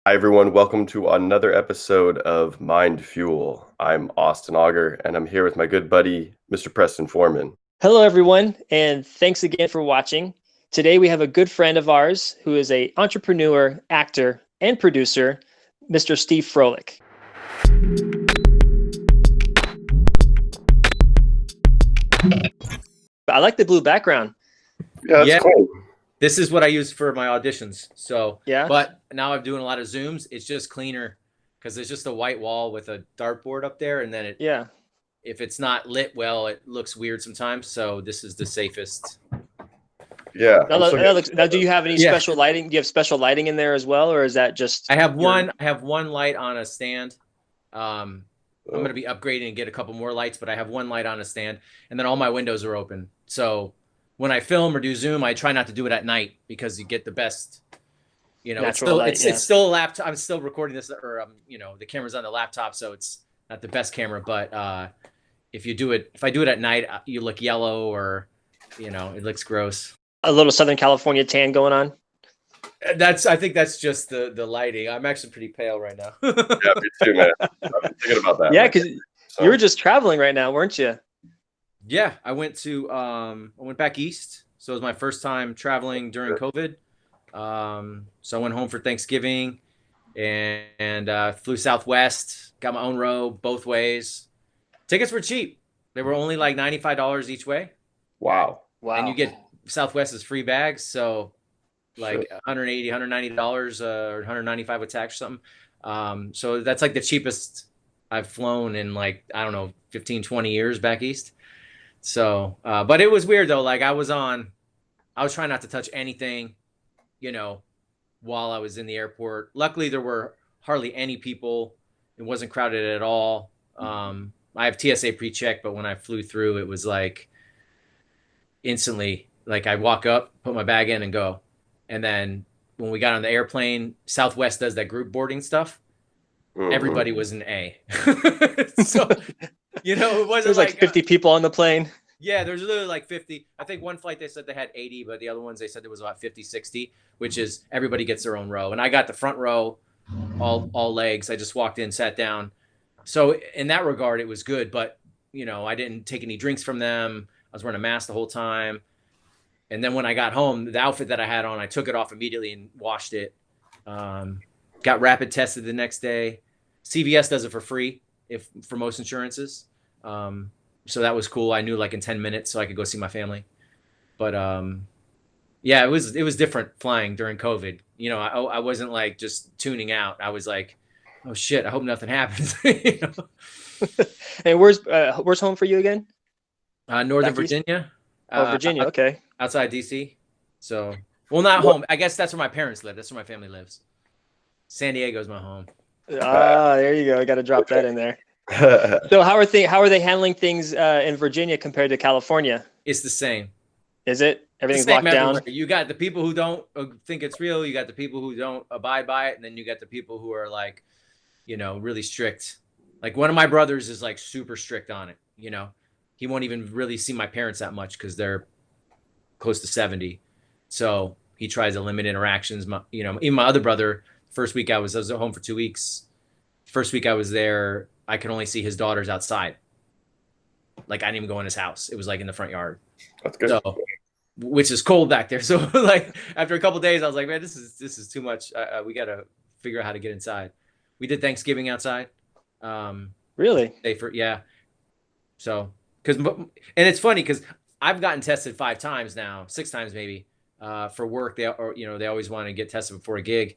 Hi, everyone. Welcome to another episode of Mind Fuel. I'm Austin Auger, and I'm here with my good buddy, Mr. Preston Foreman. Hello, everyone, and thanks again for watching. Today, we have a good friend of ours who is an entrepreneur, actor, and producer, Mr. Steve Froehlich. I like the blue background. Yeah, that's cool. This is what I use for my auditions. So, Yeah. But now I'm doing a lot of Zooms. It's just cleaner because there's just a white wall with a dartboard up there, and then if it's not lit well, it looks weird sometimes. So this is the safest. Yeah. Now, do you have any special lighting? Do you have special lighting in there as well, or is that just? I have one light on a stand. I'm going to be upgrading and get a couple more lights, but I have one light on a stand, and then all my windows are open. So when I film or do Zoom, I try not to do it at night because you get the best. It's still a laptop. I'm still recording this, or the camera's on the laptop, so it's not the best camera. But if I do it at night, you look yellow, or it looks gross. A little Southern California tan going on. I think that's just the lighting. I'm actually pretty pale right now. Yeah, me too, man. I've been thinking about that. Yeah, because you were just traveling right now, weren't you? Yeah, I went back east. So it was my first time traveling during COVID. So I went home for Thanksgiving and flew Southwest, got my own row both ways. Tickets were cheap. They were only like $95 each way. Wow. And you get Southwest's free bags. So like $180, $190 or $195 with tax or something. So that's like the cheapest I've flown in like, I don't know, 15, 20 years back east. So, but it was weird though. Like I was trying not to touch anything, while I was in the airport. Luckily there were hardly any people. It wasn't crowded at all. I have TSA pre-check, but when I flew through, it was like instantly, like I walk up, put my bag in and go. And then when we got on the airplane, Southwest does that group boarding stuff. Mm-hmm. Everybody was an A. So, it wasn't like 50 people on the plane. Yeah, there's literally like 50. I think one flight they said they had 80, but the other ones they said there was about 50, 60, which is everybody gets their own row. And I got the front row, all legs. I just walked in, sat down. So in that regard, it was good. But, I didn't take any drinks from them. I was wearing a mask the whole time. And then when I got home, the outfit that I had on, I took it off immediately and washed it. Got rapid tested the next day. CVS does it for free for most insurances. So that was cool. I knew like in 10 minutes so I could go see my family. But yeah, it was different flying during COVID. I wasn't like just tuning out. I was like, oh shit, I hope nothing happens. And where's home for you again? Northern Virginia. Virginia, okay. Outside DC. So, well, not home. I guess that's where my parents live. That's where my family lives. San Diego's my home. There you go. I got to drop that in there. So how are they handling things in Virginia compared to California? It's the same. Is it? Everything's locked down? Everywhere. You got the people who don't think it's real. You got the people who don't abide by it. And then you got the people who are like, really strict. Like one of my brothers is like super strict on it. He won't even really see my parents that much because they're close to 70. So he tries to limit interactions. Even my other brother, first week I was at home for 2 weeks. First week I was there, I could only see his daughters outside. Like I didn't even go in his house. It was like in the front yard. That's good. So, which is cold back there. So like after a couple of days, I was like, man, this is too much. We got to figure out how to get inside. We did Thanksgiving outside. Really? Yeah. So, and it's funny because I've gotten tested 5 times now, 6 times maybe, for work. They always want to get tested before a gig.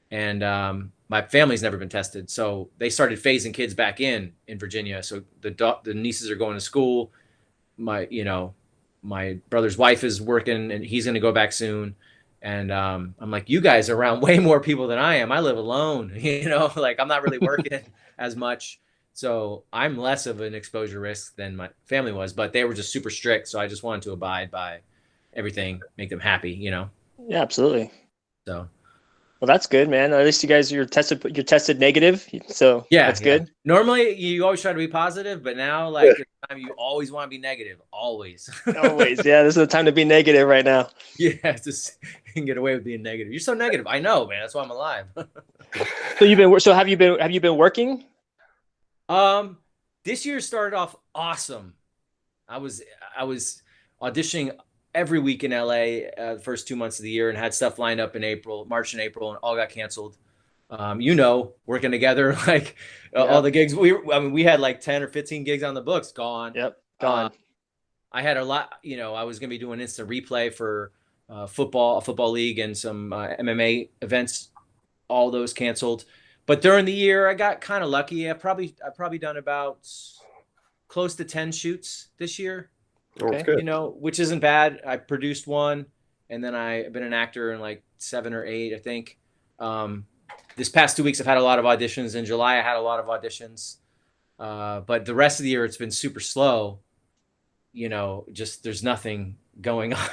And my family's never been tested, so they started phasing kids back in Virginia. So the nieces are going to school. My brother's wife is working, and he's going to go back soon. And I'm like, you guys are around way more people than I am. I live alone, like I'm not really working as much. So I'm less of an exposure risk than my family was, but they were just super strict. So I just wanted to abide by everything, make them happy, Yeah, absolutely. So. Well, that's good, man. At least you're tested negative. So yeah, that's good. Normally you always try to be positive, but now like you always want to be negative. Always. Always. Yeah. This is the time to be negative right now. Yeah. Just you can get away with being negative. You're so negative. I know, man. That's why I'm alive. So have you been working? This year started off awesome. I was I was auditioning every week in LA the first 2 months of the year and had stuff lined up in March and April, and all got canceled. Working together, like all Yep. the gigs. I mean, we had like 10 or 15 gigs on the books gone. Yep. Uh, Gone. I had a lot, I was going to be doing instant replay for a football league and some MMA events. All those canceled. But during the year, I got kind of lucky. I've probably done about close to 10 shoots this year, Oh, that's Okay. good. which isn't bad. I produced one, and then I've been an actor in like 7 or 8, I think. Um, this past 2 weeks, I've had a lot of auditions. In July, I had a lot of auditions. But the rest of the year, it's been super slow. Just there's nothing going on.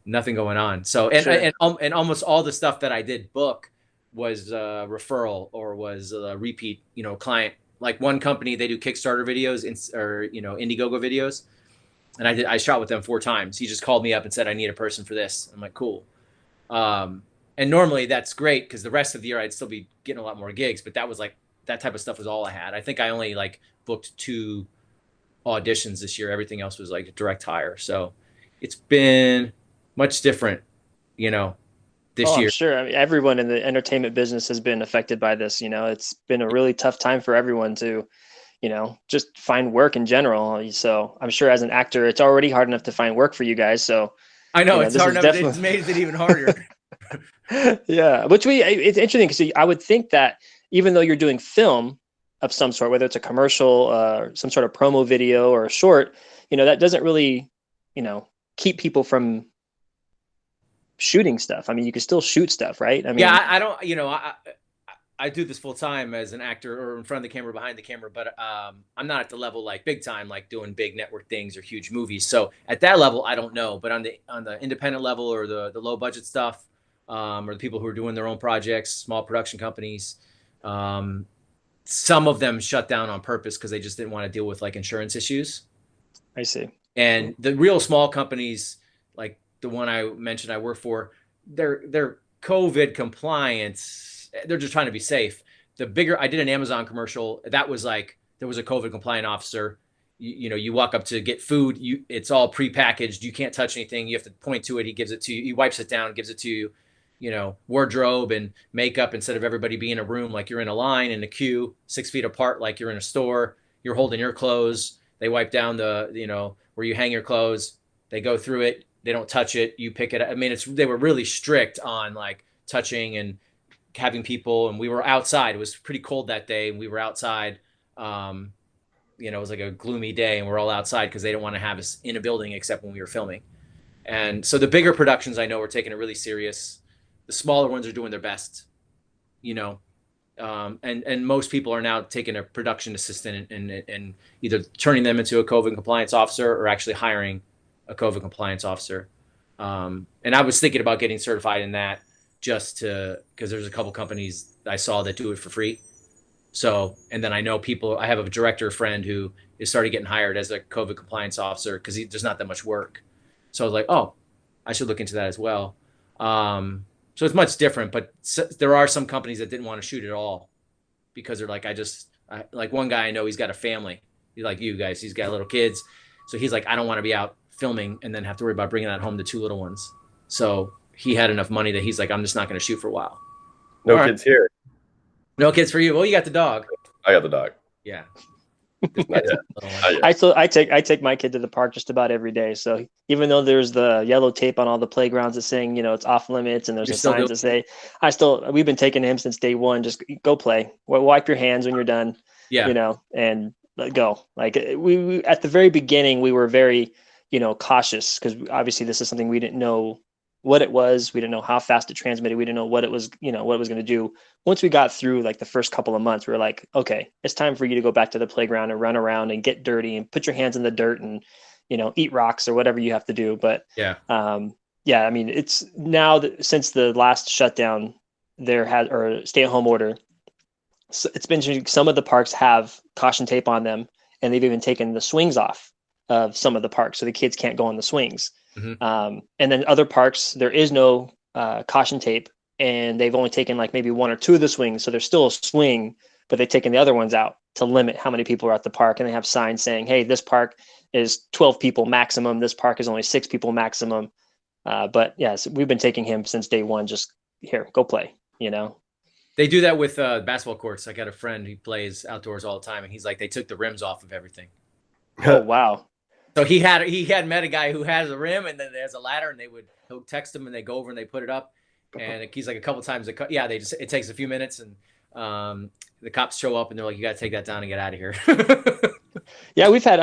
Nothing going on. So Sure. and almost all the stuff that I did book was referral or was a repeat. Client. Like one company, they do Kickstarter videos or Indiegogo videos, and I shot with them 4 times. He just called me up and said I need a person for this. I'm like, cool. And normally that's great because the rest of the year I'd still be getting a lot more gigs, but that was like that type of stuff was all I had. I think I only like booked 2 auditions this year. Everything else was like direct hire. So it's been much different, this Oh, I'm year. sure. I mean, everyone in the entertainment business has been affected by this. It's been a really tough time for everyone to, just find work in general. So I'm sure as an actor, it's already hard enough to find work for you guys. So, I know it's this hard is enough, but it's definitely, made it even harder. yeah. It's interesting because I would think that even though you're doing film of some sort, whether it's a commercial, some sort of promo video or a short, that doesn't really, keep people from shooting stuff. I mean, you can still shoot stuff, right? I Yeah, mean, I don't, I do this full time as an actor or in front of the camera, behind the camera, but I'm not at the level like big time, like doing big network things or huge movies. So at that level, I don't know. But on the independent level or the low budget stuff, or the people who are doing their own projects, small production companies, some of them shut down on purpose because they just didn't want to deal with like insurance issues. I see. And the real small companies, like the one I mentioned I work for, they're COVID compliant. They're just trying to be safe. The bigger, I did an Amazon commercial that was like there was a COVID compliant officer. You walk up to get food. It's all prepackaged. You can't touch anything. You have to point to it. He gives it to you. He wipes it down, gives it to you. Wardrobe and makeup instead of everybody being in a room like you're in a line in a queue, 6 feet apart like you're in a store. You're holding your clothes. They wipe down where you hang your clothes. They go through it. They don't touch it. You pick it up. I mean, they were really strict on like touching and having people. And we were outside. It was pretty cold that day, and we were outside. It was like a gloomy day, and we're all outside because they didn't want to have us in a building except when we were filming. And so the bigger productions I know are taking it really serious. The smaller ones are doing their best, and most people are now taking a production assistant and either turning them into a COVID compliance officer or actually hiring a COVID compliance officer. And I was thinking about getting certified in that because there's a couple companies I saw that do it for free. So, and then I know I have a director friend who is started getting hired as a COVID compliance officer because there's not that much work. So I was like, oh, I should look into that as well. So it's much different, but there are some companies that didn't want to shoot at all because they're like, like one guy I know, he's got a family. He's like you guys, he's got little kids. So he's like, I don't want to be out filming and then have to worry about bringing that home to 2 little ones. So he had enough money that he's like, I'm just not going to shoot for a while. No All kids here. No kids for you. Well, you got the dog. I got the dog. Yeah. Not yet. I take my kid to the park just about every day. So even though there's the yellow tape on all the playgrounds that's saying, it's off limits, and there's You're the still signs that say, we've been taking him since day one. Just go play, wipe your hands when you're done, Yeah. And go. Like we at the very beginning, we were very, cautious because obviously this is something we didn't know what it was. We didn't know how fast it transmitted. We didn't know what it was, what it was going to do. Once we got through like the first couple of months, we were like, okay, it's time for you to go back to the playground and run around and get dirty and put your hands in the dirt and, eat rocks or whatever you have to do. But Yeah. I mean, it's now that since the last shutdown or stay at home order, so it's been some of the parks have caution tape on them, and they've even taken the swings off of some of the parks so the kids can't go on the swings. Mhm. And then other parks, there is no caution tape, and they've only taken like maybe one or two of the swings. So there's still a swing, but they've taken the other ones out to limit how many people are at the park. And they have signs saying, hey, this park is 12 people maximum. This park is only 6 people maximum. But yes, we've been taking him since day one. Just here, go play, you know? They do that with basketball courts. I got a friend who plays outdoors all the time, and he's like, they took the rims off of everything. Oh, wow. So he had met a guy who has a rim, and then there's a ladder, and he'll text him, and they go over and they put it up, and he's like a couple times. It takes a few minutes, and the cops show up, and they're like, you got to take that down and get out of here. Yeah, we've had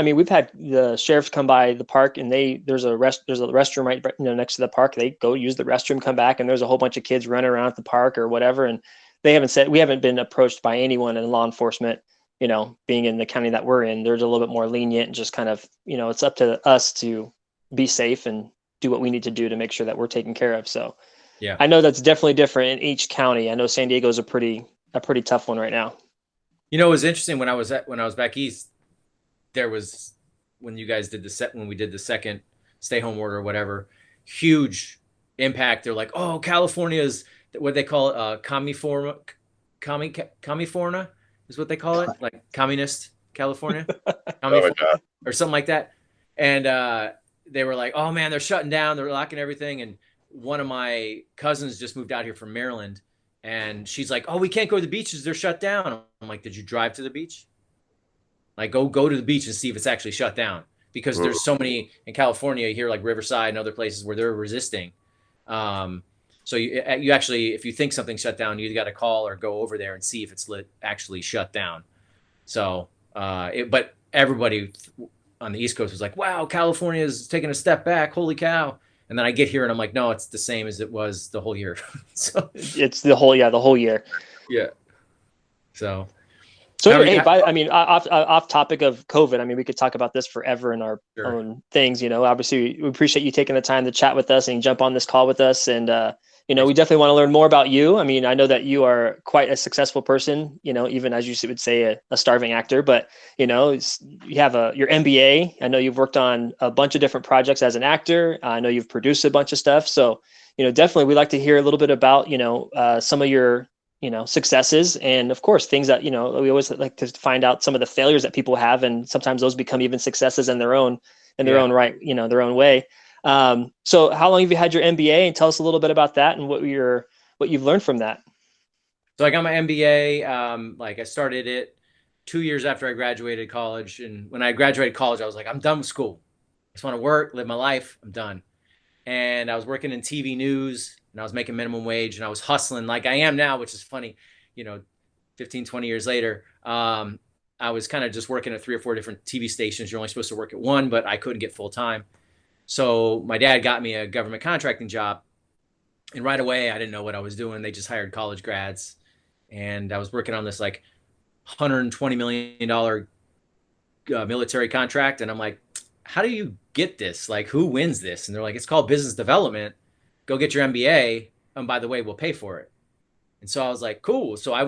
the sheriffs come by the park, and there's a restroom right next to the park. They go use the restroom, come back, and there's a whole bunch of kids running around at the park or whatever. And we haven't been approached by anyone in law enforcement, being in the county that we're in. They're a little bit more lenient and just kind of, it's up to us to be safe and do what we need to do to make sure that we're taken care of. So yeah, I know that's definitely different in each county. I know San Diego's a pretty tough one right now. It was interesting when I was back east. There was when you guys did when we did the second stay home order or whatever, huge impact. They're like, oh, California's what they call it, California is what they call it, like communist California, or something like that. And they were like, oh man, they're shutting down, they're locking everything. And one of my cousins just moved out here from Maryland, and she's like, oh, we can't go to the beaches, they're shut down. I'm like, did you drive to the beach? Like, go to the beach and see if it's actually shut down, because there's so many in California here, like Riverside and other places where they're resisting. So you actually, if you think something's shut down, you got to call or go over there and see if it's actually shut down. So, but everybody on the East Coast was like, wow, California is taking a step back. Holy cow. And then I get here and I'm like, no, it's the same as it was the whole year. So it's the whole year. Yeah. So hey, off topic of COVID, I mean, we could talk about this forever in our own things, obviously we appreciate you taking the time to chat with us and jump on this call with us. And, we definitely want to learn more about you. I mean, I know that you are quite a successful person, even as you would say a starving actor, but, you have your MBA. I know you've worked on a bunch of different projects as an actor. I know you've produced a bunch of stuff. So, definitely we'd like to hear a little bit about, some of your successes, and of course things that we always like to find out some of the failures that people have, and sometimes those become even successes in their own right, their own way. So how long have you had your MBA, and tell us a little bit about that and what you've learned from that? So I got my MBA, like I started it 2 years after I graduated college, and when I graduated college I was like, I'm done with school, I just want to work, live my life, I'm done. And I was working in TV news, and I was making minimum wage, and I was hustling like I am now, which is funny, 15, 20 years later. I was kind of just working at 3 or 4 different TV stations. You're only supposed to work at one, but I couldn't get full time. So my dad got me a government contracting job, and right away I didn't know what I was doing. They just hired college grads, and I was working on this like $120 million military contract. And I'm like, how do you get this? Like, who wins this? And they're like, it's called business development. Go get your MBA. And by the way, we'll pay for it. And so I was like, cool. So I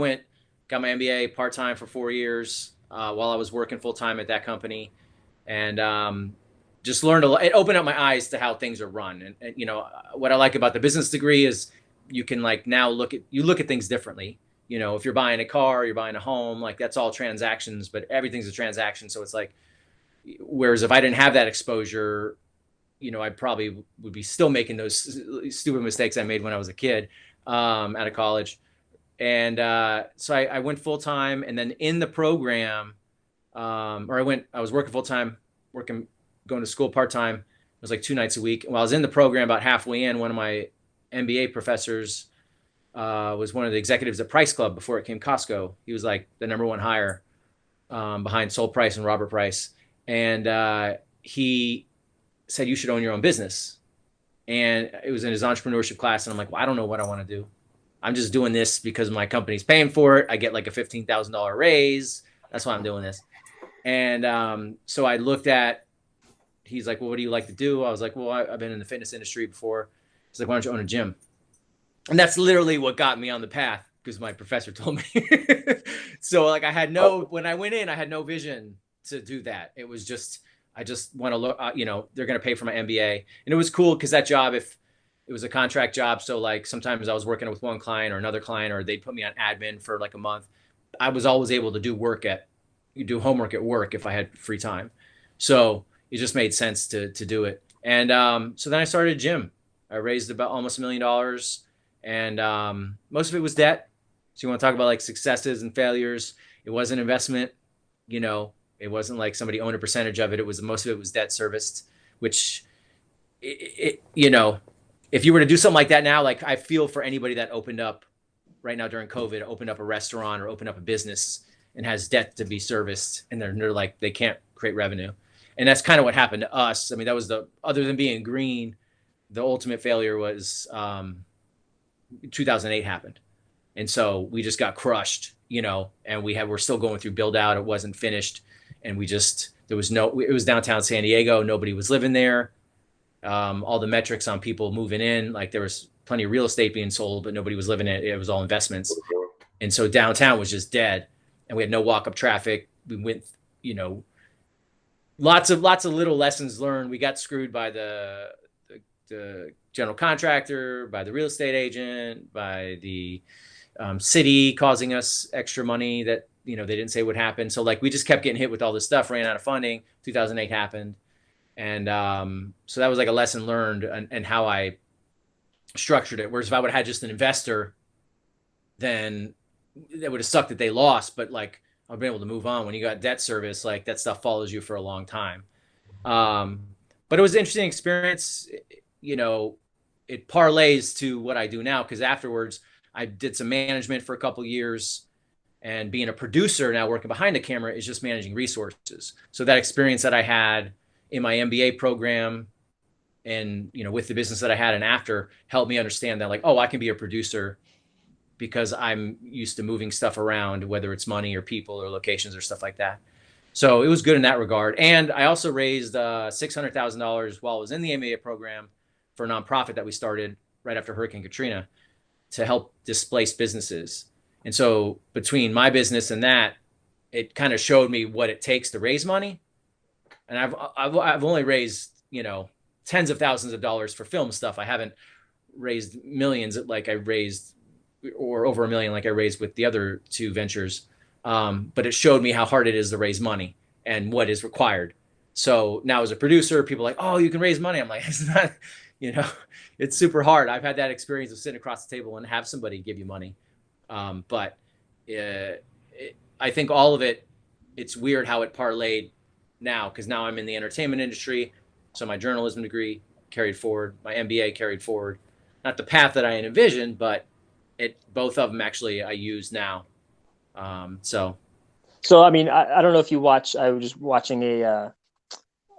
got my MBA part-time for 4 years while I was working full-time at that company. And just learned a lot. It opened up my eyes to how things are run. And what I like about the business degree is you can like now look at things differently. If you're buying a car, you're buying a home, like that's all transactions, but everything's a transaction. So it's like, whereas if I didn't have that exposure, I probably would be still making those stupid mistakes I made when I was a kid out of college. And so I went full time, and then in the program, I was working full time, going to school part time. It was like 2 nights a week. And while I was in the program, about halfway in, one of my MBA professors was one of the executives at Price Club before it came Costco. He was like the #1 hire behind Sol Price and Robert Price. And he said, you should own your own business. And it was in his entrepreneurship class. And I'm like, well, I don't know what I want to do. I'm just doing this because my company's paying for it. I get like a $15,000 raise. That's why I'm doing this. And so I looked at, he's like, well, what do you like to do? I was like, well, I've been in the fitness industry before. He's like, why don't you own a gym? And that's literally what got me on the path, because my professor told me. So like when I went in, I had no vision to do that. It was just, I just want to look, they're going to pay for my MBA. And it was cool because that job, if it was a contract job. So like sometimes I was working with one client or another client, or they'd put me on admin for like a month. I was always able to do homework at work if I had free time. So it just made sense to do it. And so then I started a gym. I raised about almost $1 million, and most of it was debt. So you want to talk about like successes and failures? It was an investment. You know, it wasn't like somebody owned a percentage of it. It was most of it was debt serviced, which you know, if you were to do something like that now, like I feel for anybody that opened up right now during COVID, opened up a restaurant or opened up a business and has debt to be serviced, and they're like, they can't create revenue. And that's kind of what happened to us. I mean, that was other than being green, the ultimate failure was 2008 happened. And so we just got crushed, you know, and we're still going through build out. It wasn't finished. And it was downtown San Diego. Nobody was living there. All the metrics on people moving in, like there was plenty of real estate being sold, but nobody was living in it. It was all investments. And so downtown was just dead, and we had no walk up traffic. We went, you know, lots of little lessons learned. We got screwed by the general contractor, by the real estate agent, by the city causing us extra money that, you know, they didn't say would happen. So like we just kept getting hit with all this stuff, ran out of funding. 2008 happened. And so that was like a lesson learned and how I structured it. Whereas if I would have had just an investor, then it would have sucked that they lost. But like I've been able to move on. When you got debt service, like that stuff follows you for a long time. But it was an interesting experience. You know, it parlays to what I do now, because afterwards I did some management for a couple of years, and being a producer now working behind the camera is just managing resources. So that experience that I had in my MBA program and, you know, with the business that I had and after helped me understand that like, oh, I can be a producer because I'm used to moving stuff around, whether it's money or people or locations or stuff like that. So it was good in that regard. And I also raised $600,000 while I was in the MBA program for a nonprofit that we started right after Hurricane Katrina to help displaced businesses. And so between my business and that, it kind of showed me what it takes to raise money. And I've only raised, you know, tens of thousands of dollars for film stuff. I haven't raised millions like I raised, or over $1 million like I raised with the other two ventures. But it showed me how hard it is to raise money and what is required. So now as a producer, people are like, oh, you can raise money. I'm like, it's not, you know, it's super hard. I've had that experience of sitting across the table and have somebody give you money. But I think all of it, it's weird how it parlayed now, because now I'm in the entertainment industry. So my journalism degree carried forward, my MBA carried forward, not the path that I envisioned, but both of them actually I use now. So I mean, I don't know if you watch. I was just watching an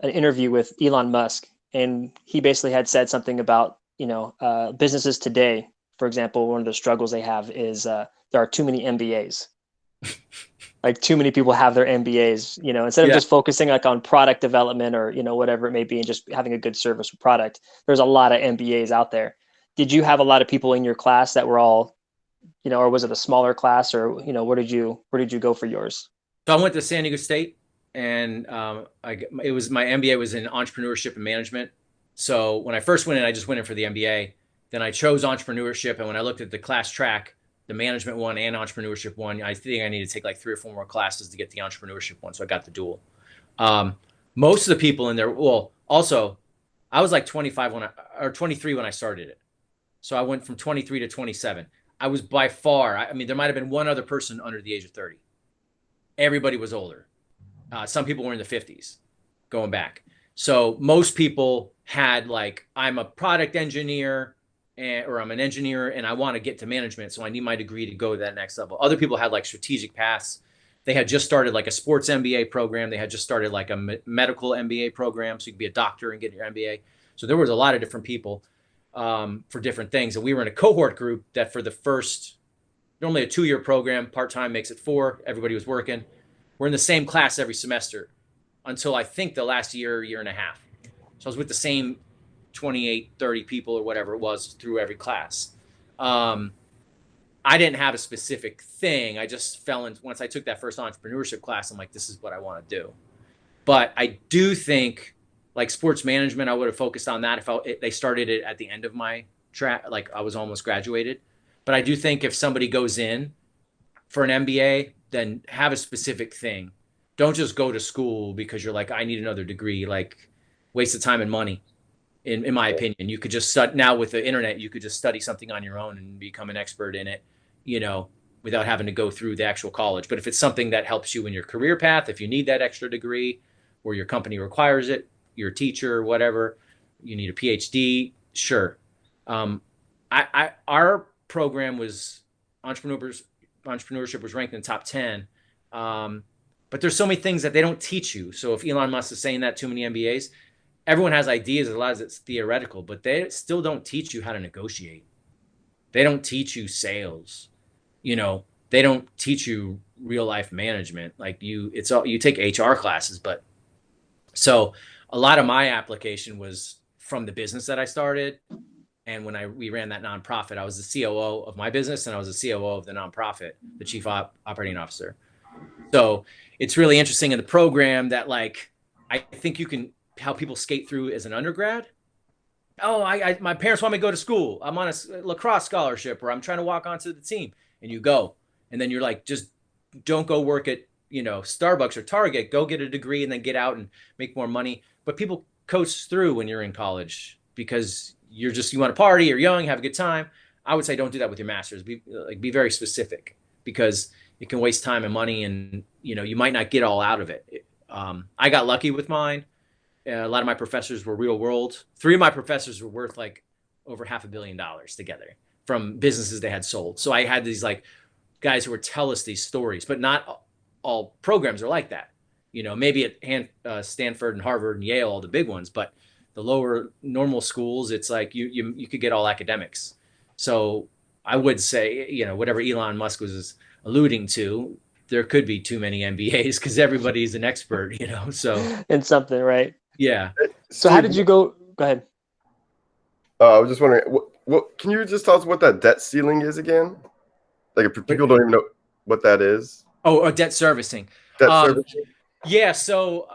interview with Elon Musk, and he basically had said something about, you know, businesses today. For example, one of the struggles they have is there are too many MBAs. Like too many people have their MBAs, you know, instead of just focusing like on product development or, you know, whatever it may be, and just having a good service or product. There's a lot of MBAs out there. Did you have a lot of people in your class that were all, you know, or was it a smaller class, or, you know, where did you go for yours? So I went to San Diego State, and it was my MBA was in entrepreneurship and management. So when I first went in, I just went in for the MBA. Then I chose entrepreneurship, and when I looked at the class track, the management one and entrepreneurship one, I think I need to take like 3 or 4 more classes to get the entrepreneurship one. So I got the dual. Most of the people in there, well, also, I was like 23 when I started it. So I went from 23 to 27. I was by far, I mean, there might have been one other person under the age of 30. Everybody was older. Some people were in the 50s going back. So most people had like, I'm a product engineer, or I'm an engineer and I want to get to management, so I need my degree to go to that next level. Other people had like strategic paths. They had just started like a sports MBA program. They had just started like a medical MBA program, so you could be a doctor and get your MBA. So there was a lot of different people for different things. And we were in a cohort group that for the first, normally a 2-year program, part-time makes it 4. Everybody was working. We're in the same class every semester until I think the last year and a half. So I was with the same 28, 30 people or whatever it was through every class. I didn't have a specific thing. I just fell in. Once I took that first entrepreneurship class, I'm like, this is what I want to do. But I do think like sports management, I would have focused on that if they started it at the end of my like I was almost graduated. But I do think if somebody goes in for an MBA, then have a specific thing. Don't just go to school because you're like, I need another degree. Like, waste of time and money. In my opinion, you could just study now with the internet. You could just study something on your own and become an expert in it, without having to go through the actual college. But if it's something that helps you in your career path, if you need that extra degree or your company requires it, you're a teacher, whatever, you need a PhD, sure. Our program was entrepreneurship was ranked in the top 10. But there's so many things that they don't teach you. So if Elon Musk is saying that too many MBAs, everyone has ideas. A lot of it's theoretical, but they still don't teach you how to negotiate. They don't teach you sales. They don't teach you real life management. Like you take HR classes, but so a lot of my application was from the business that I started. And when we ran that nonprofit, I was the COO of my business and I was the COO of the nonprofit, the chief operating officer. So it's really interesting in the program that like, I think you can, how people skate through as an undergrad. Oh, my parents want me to go to school. I'm on a lacrosse scholarship or I'm trying to walk onto the team, and you go. And then you're like, just don't go work at, Starbucks or Target, go get a degree and then get out and make more money. But people coast through when you're in college because you want to party, you're young, have a good time. I would say don't do that with your master's. Be very specific because it can waste time and money, and you might not get all out of it. I got lucky with mine. A lot of my professors were real world. 3 of my professors were worth like over $500 million together from businesses they had sold. So I had these like guys who would tell us these stories, but not all programs are like that. Maybe at Stanford and Harvard and Yale, all the big ones, but the lower normal schools, it's like you could get all academics. So I would say, whatever Elon Musk was alluding to, there could be too many MBAs because everybody's an expert, so. In something, right? Yeah. So how did you go? Go ahead. I was just wondering, what can you just tell us what that debt ceiling is again? Like, if people don't even know what that is. Oh, debt servicing. Debt servicing. Yeah. So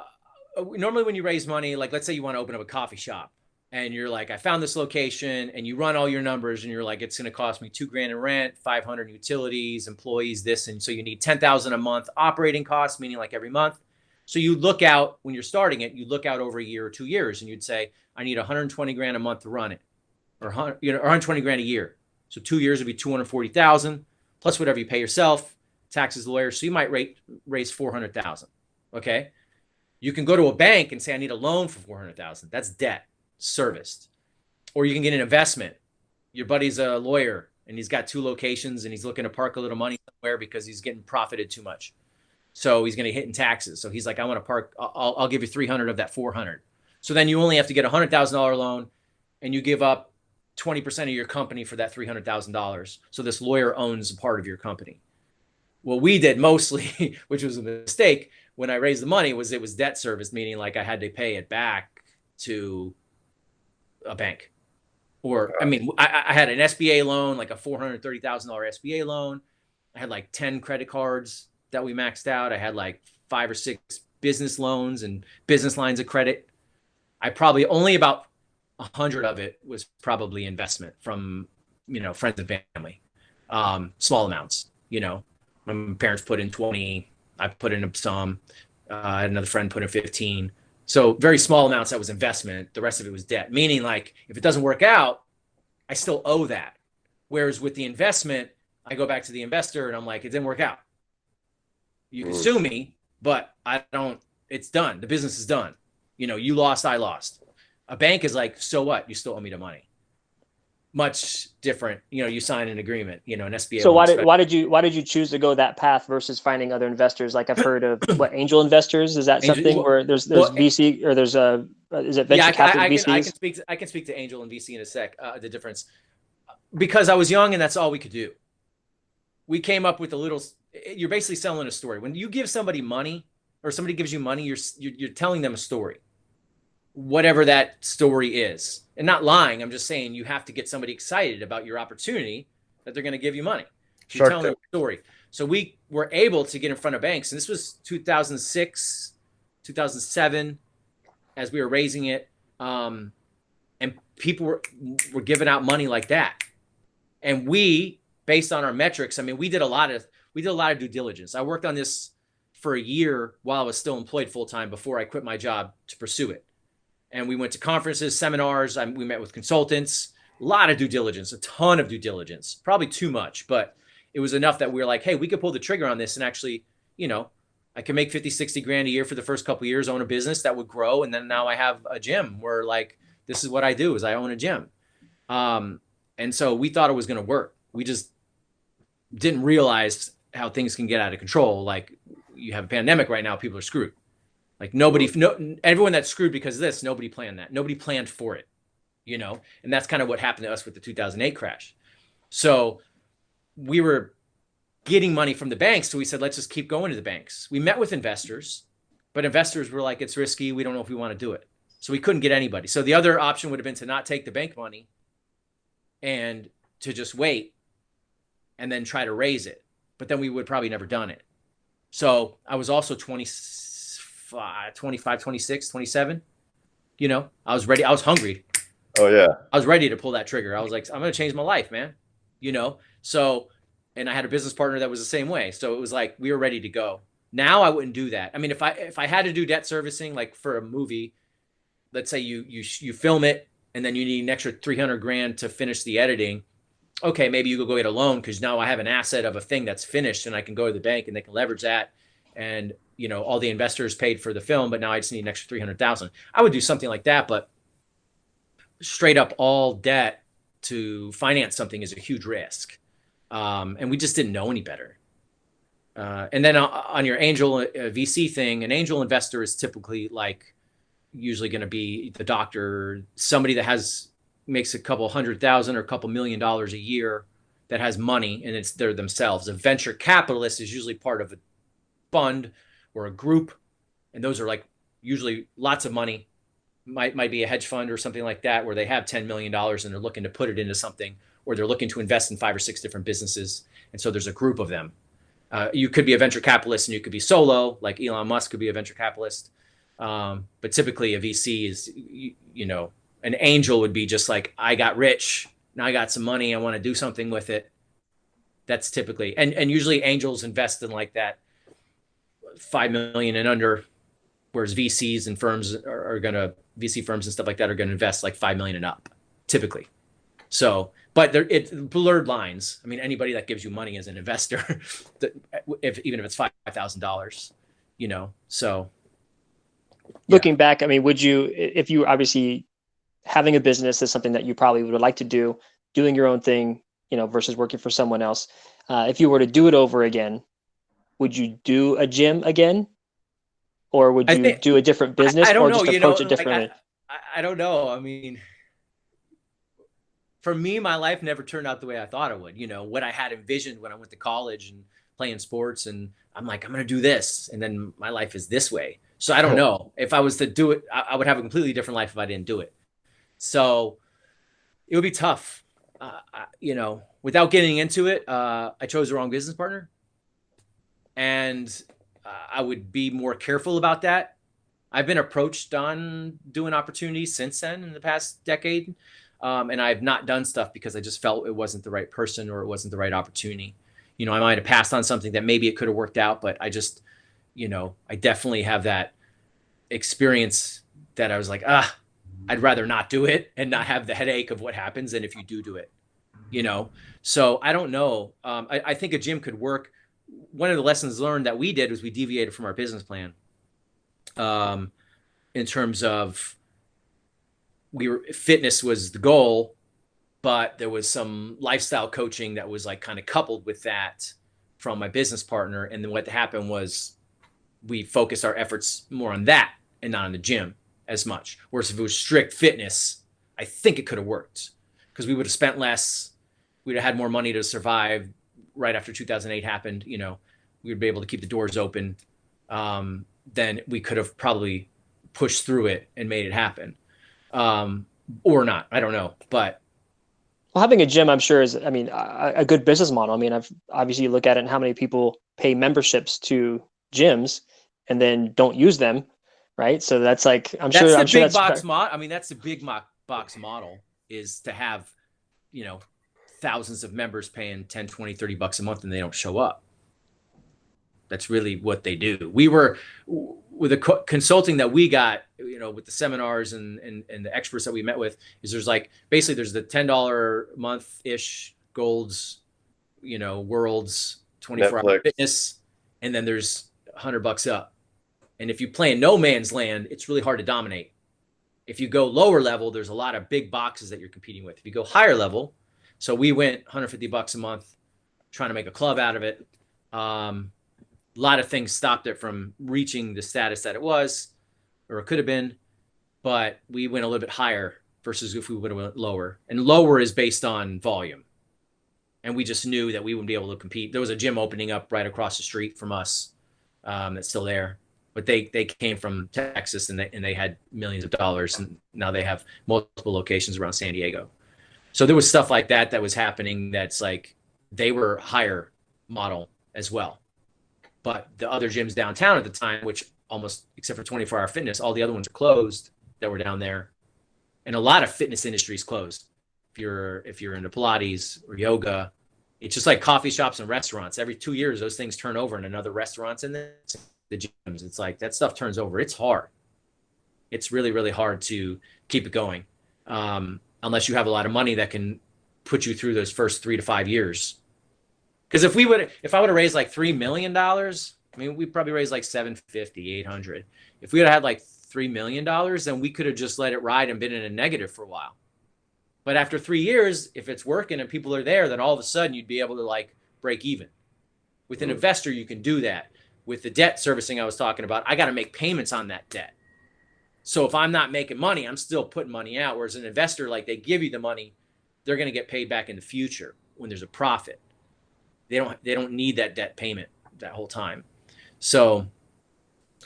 normally when you raise money, like let's say you want to open up a coffee shop, and you're like, I found this location, and you run all your numbers, and you're like, it's going to cost me $2,000 in rent, 500 utilities, employees, this, and so you need 10,000 a month operating costs, meaning like every month. So you look out when you're starting it, you look out over a year or 2 years, and you'd say, I need 120 grand a month to run it, or 120 grand a year. So 2 years would be 240,000 plus whatever you pay yourself, taxes, lawyers. So you might raise 400,000. Okay. You can go to a bank and say, I need a loan for 400,000. That's debt serviced. Or you can get an investment. Your buddy's a lawyer and he's got 2 locations and he's looking to park a little money somewhere because he's getting profited too much. So he's going to hit in taxes. So he's like, I want to park. I'll give you 300 of that 400. So then you only have to get $100,000 loan, and you give up 20% of your company for that $300,000. So this lawyer owns a part of your company. What we did mostly, which was a mistake when I raised the money, was it was debt service, meaning like I had to pay it back to a bank. Or, I mean, I had an SBA loan, like a $430,000 SBA loan. I had like 10 credit cards that we maxed out. I had like 5 or 6 business loans and business lines of credit. I probably only about 100 of it was probably investment from, friends and family. Small amounts, my parents put in 20, I put in some, I had another friend put in 15. So very small amounts that was investment. The rest of it was debt, meaning like if it doesn't work out, I still owe that. Whereas with the investment, I go back to the investor and I'm like, it didn't work out. You can sue me, but I don't, it's done. The business is done. You lost, I lost. A bank is like, so what? You still owe me the money. Much different. You sign an agreement, an SBA. So why did you choose to go that path versus finding other investors? Like I've heard of angel investors. Is that something where there's VC or there's is it venture capital VCs? I can speak to angel and VC in a sec. The difference, because I was young and that's all we could do. We came up with you're basically selling a story. When you give somebody money or somebody gives you money, you're telling them a story, whatever that story is. And not lying. I'm just saying you have to get somebody excited about your opportunity that they're going to give you money. You're telling them a story. So we were able to get in front of banks. And this was 2006, 2007, as we were raising it. And people were giving out money like that. And we, based on our metrics, I mean, we did a lot of due diligence. I worked on this for a year while I was still employed full-time before I quit my job to pursue it. And we went to conferences, seminars, we met with consultants, a lot of due diligence, a ton of due diligence, probably too much, but it was enough that we were like, hey, we could pull the trigger on this and actually, you know, I can make 50, 60 grand a year for the first couple of years, own a business that would grow. And then now I have a gym where like, this is what I do is I own a gym. And so we thought it was going to work. We just didn't realize how things can get out of control. Like you have a pandemic right now, people are screwed. Like everyone that's screwed because of this, nobody planned that. Nobody planned for it, you know? And that's kind of what happened to us with the 2008 crash. So we were getting money from the banks. So we said, let's just keep going to the banks. We met with investors, but investors were like, it's risky. We don't know if we want to do it. So we couldn't get anybody. So the other option would have been to not take the bank money and to just wait and then try to raise it. But then we would probably never done it. So I was also 25, 26, 27. You know, I was ready. I was hungry. Oh, yeah. I was ready to pull that trigger. I was like, I'm going to change my life, man. You know, so, and I had a business partner that was the same way. So it was like, we were ready to go. Now I wouldn't do that. I mean, if I had to do debt servicing, like for a movie, let's say you film it and then you need an extra 300 grand to finish the editing. Okay, maybe you could go get a loan because now I have an asset of a thing that's finished and I can go to the bank and they can leverage that. And, you know, all the investors paid for the film, but now I just need an extra 300,000. I would do something like that, but straight up all debt to finance something is a huge risk. And we just didn't know any better. And then on your angel VC thing, an angel investor is typically like usually going to be the doctor, somebody that makes a couple $100,000 or a couple $1 million a year that has money and they're themselves. A venture capitalist is usually part of a fund or a group. And those are like usually lots of money, might be a hedge fund or something like that, where they have $10 million and they're looking to put it into something, or they're looking to invest in 5 or 6 different businesses. And so there's a group of them. You could be a venture capitalist and you could be solo, like Elon Musk could be a venture capitalist. But typically a VC is, you know, an angel would be just like, I got rich, now I got some money, I want to do something with it. That's typically, and usually angels invest in like that 5 million and under, whereas VCs and firms VC firms and stuff like that are going to invest like 5 million and up, typically. So, but it's blurred lines. I mean, anybody that gives you money as an investor, even if it's $5,000, you know, so. Looking back, I mean, would you, if you obviously having a business is something that you probably would like to do, doing your own thing, you know, versus working for someone else. If you were to do it over again, would you do a gym again? Or would you do a different business or just approach it differently? Like, I don't know. I mean, for me, my life never turned out the way I thought it would. You know, what I had envisioned when I went to college and playing sports, and I'm like, I'm going to do this. And then my life is this way. So I don't know. If I was to do it, I would have a completely different life if I didn't do it. So it would be tough. You know, without getting into it, I chose the wrong business partner. And I would be more careful about that. I've been approached on doing opportunities since then in the past decade. And I've not done stuff because I just felt it wasn't the right person or it wasn't the right opportunity. You know, I might have passed on something that maybe it could have worked out, but I just, you know, I definitely have that experience that I was like, I'd rather not do it and not have the headache of what happens than if you do it, you know? So I don't know. I think a gym could work. One of the lessons learned that we did was we deviated from our business plan in terms of fitness was the goal, but there was some lifestyle coaching that was like kind of coupled with that from my business partner. And then what happened was we focused our efforts more on that and not on the gym as much. Whereas if it was strict fitness, I think it could have worked because we would have spent less. We'd have had more money to survive. Right after 2008 happened, you know, we would be able to keep the doors open. Then we could have probably pushed through it and made it happen. Or not, I don't know. But well, having a gym, I'm sure is, I mean, a good business model. I mean, I've obviously you look at it and how many people pay memberships to gyms and then don't use them. Right. So that's like, I'm sure that's the big that's box model. I mean, that's the big box model. is to have, you know, thousands of members paying 10, 20, $30 a month and they don't show up. That's really what they do. We were with the consulting that we got, you know, with the seminars and the experts that we met with, is there's like, basically there's the $10 month-ish golds, you know, worlds, 24-hour fitness, and then there's $100 up. And if you play in no man's land, it's really hard to dominate. If you go lower level, there's a lot of big boxes that you're competing with. If you go higher level, so we went $150 a month, trying to make a club out of it. A lot of things stopped it from reaching the status that it was, or it could have been, but we went a little bit higher versus if we would have went lower. And lower is based on volume. And we just knew that we wouldn't be able to compete. There was a gym opening up right across the street from us that's still there. But they came from Texas and they had millions of dollars, and now they have multiple locations around San Diego. So there was stuff like that that was happening that's like they were higher model as well. But the other gyms downtown at the time, which almost except for 24-hour fitness, all the other ones are closed that were down there. And a lot of fitness industries closed. If you're into Pilates or yoga, it's just like coffee shops and restaurants. Every 2 years, those things turn over and another restaurant's in there. The gyms, it's like that stuff turns over. It's hard. It's really, really hard to keep it going. Unless you have a lot of money that can put you through those first 3 to 5 years. Because if I would have raised like $3 million, I mean, we probably raised like 750, 800. If we had had like $3 million, then we could have just let it ride and been in a negative for a while. But after 3 years, if it's working and people are there, then all of a sudden you'd be able to like break even. With an investor, you can do that. With the debt servicing I was talking about, I got to make payments on that debt. So if I'm not making money, I'm still putting money out. Whereas an investor, like they give you the money, they're going to get paid back in the future when there's a profit. They don't need that debt payment that whole time. So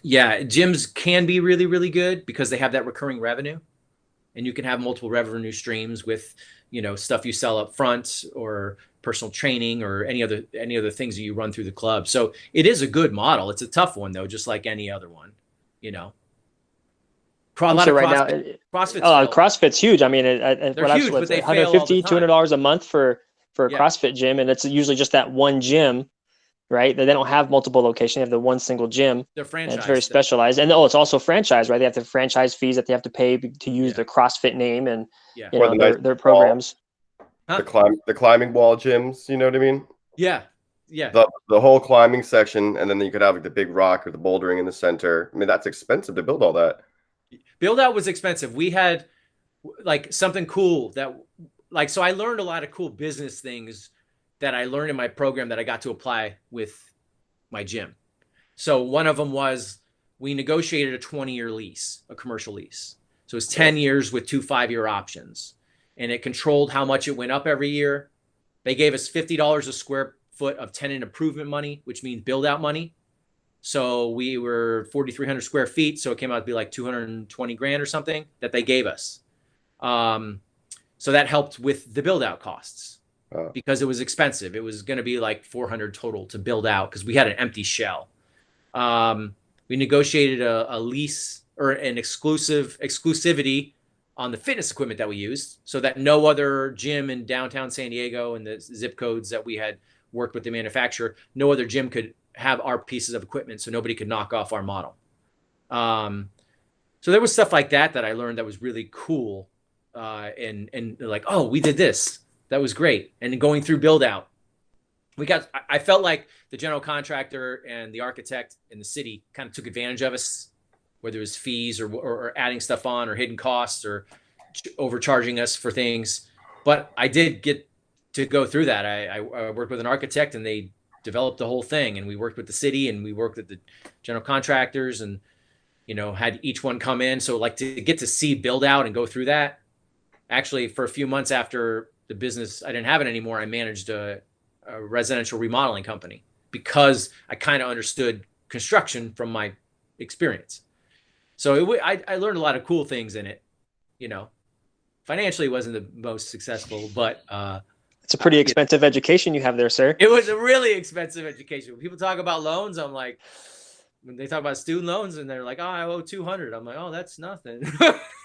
yeah, gyms can be really, really good because they have that recurring revenue, and you can have multiple revenue streams with, you know, stuff you sell up front or personal training or any other things that you run through the club. So it is a good model. It's a tough one though, just like any other one, you know. CrossFit's huge. I mean, they're huge, but they $150, $200 a month for a CrossFit gym, and it's usually just that one gym, right? They don't have multiple locations. They have the one single gym. They're franchised. It's very specialized, and it's also franchised, right? They have the franchise fees that they have to pay to use the CrossFit name and you know, their programs. Huh? The climbing wall gyms, you know what I mean? Yeah. The whole climbing section, and then you could have like the big rock or the bouldering in the center. I mean, that's expensive to build all that. Build out was expensive. We had like something cool that like, so I learned a lot of cool business things that I learned in my program that I got to apply with my gym. So one of them was we negotiated a 20-year lease, a commercial lease. So it's 10 years with 2 5-year options, and it controlled how much it went up every year. They gave us $50 a square foot of tenant improvement money, which means build out money. So we were 4,300 square feet. So it came out to be like 220 grand or something that they gave us. So that helped with the build out costs because it was expensive. It was going to be like 400 total to build out because we had an empty shell. We negotiated a lease or an exclusivity on the fitness equipment that we used so that no other gym in downtown San Diego and the zip codes that we had worked with the manufacturer, no other gym could have our pieces of equipment, so nobody could knock off our model. So there was stuff like that I learned that was really cool. And like, oh, we did this. That was great. And going through build out, I felt like the general contractor and the architect in the city kind of took advantage of us, whether it was fees or adding stuff on or hidden costs or overcharging us for things. But I did get to go through that. I worked with an architect and they developed the whole thing, and we worked with the city and we worked with the general contractors and, you know, had each one come in. So like to get to see build out and go through that, actually for a few months after the business, I didn't have it anymore. I managed a residential remodeling company because I kind of understood construction from my experience. So I learned a lot of cool things in it, you know. Financially, it wasn't the most successful, but it's a pretty expensive education you have there, sir. It was a really expensive education. When people talk about loans, I'm like, when they talk about student loans and they're like, oh, I owe 200. I'm like, oh, that's nothing.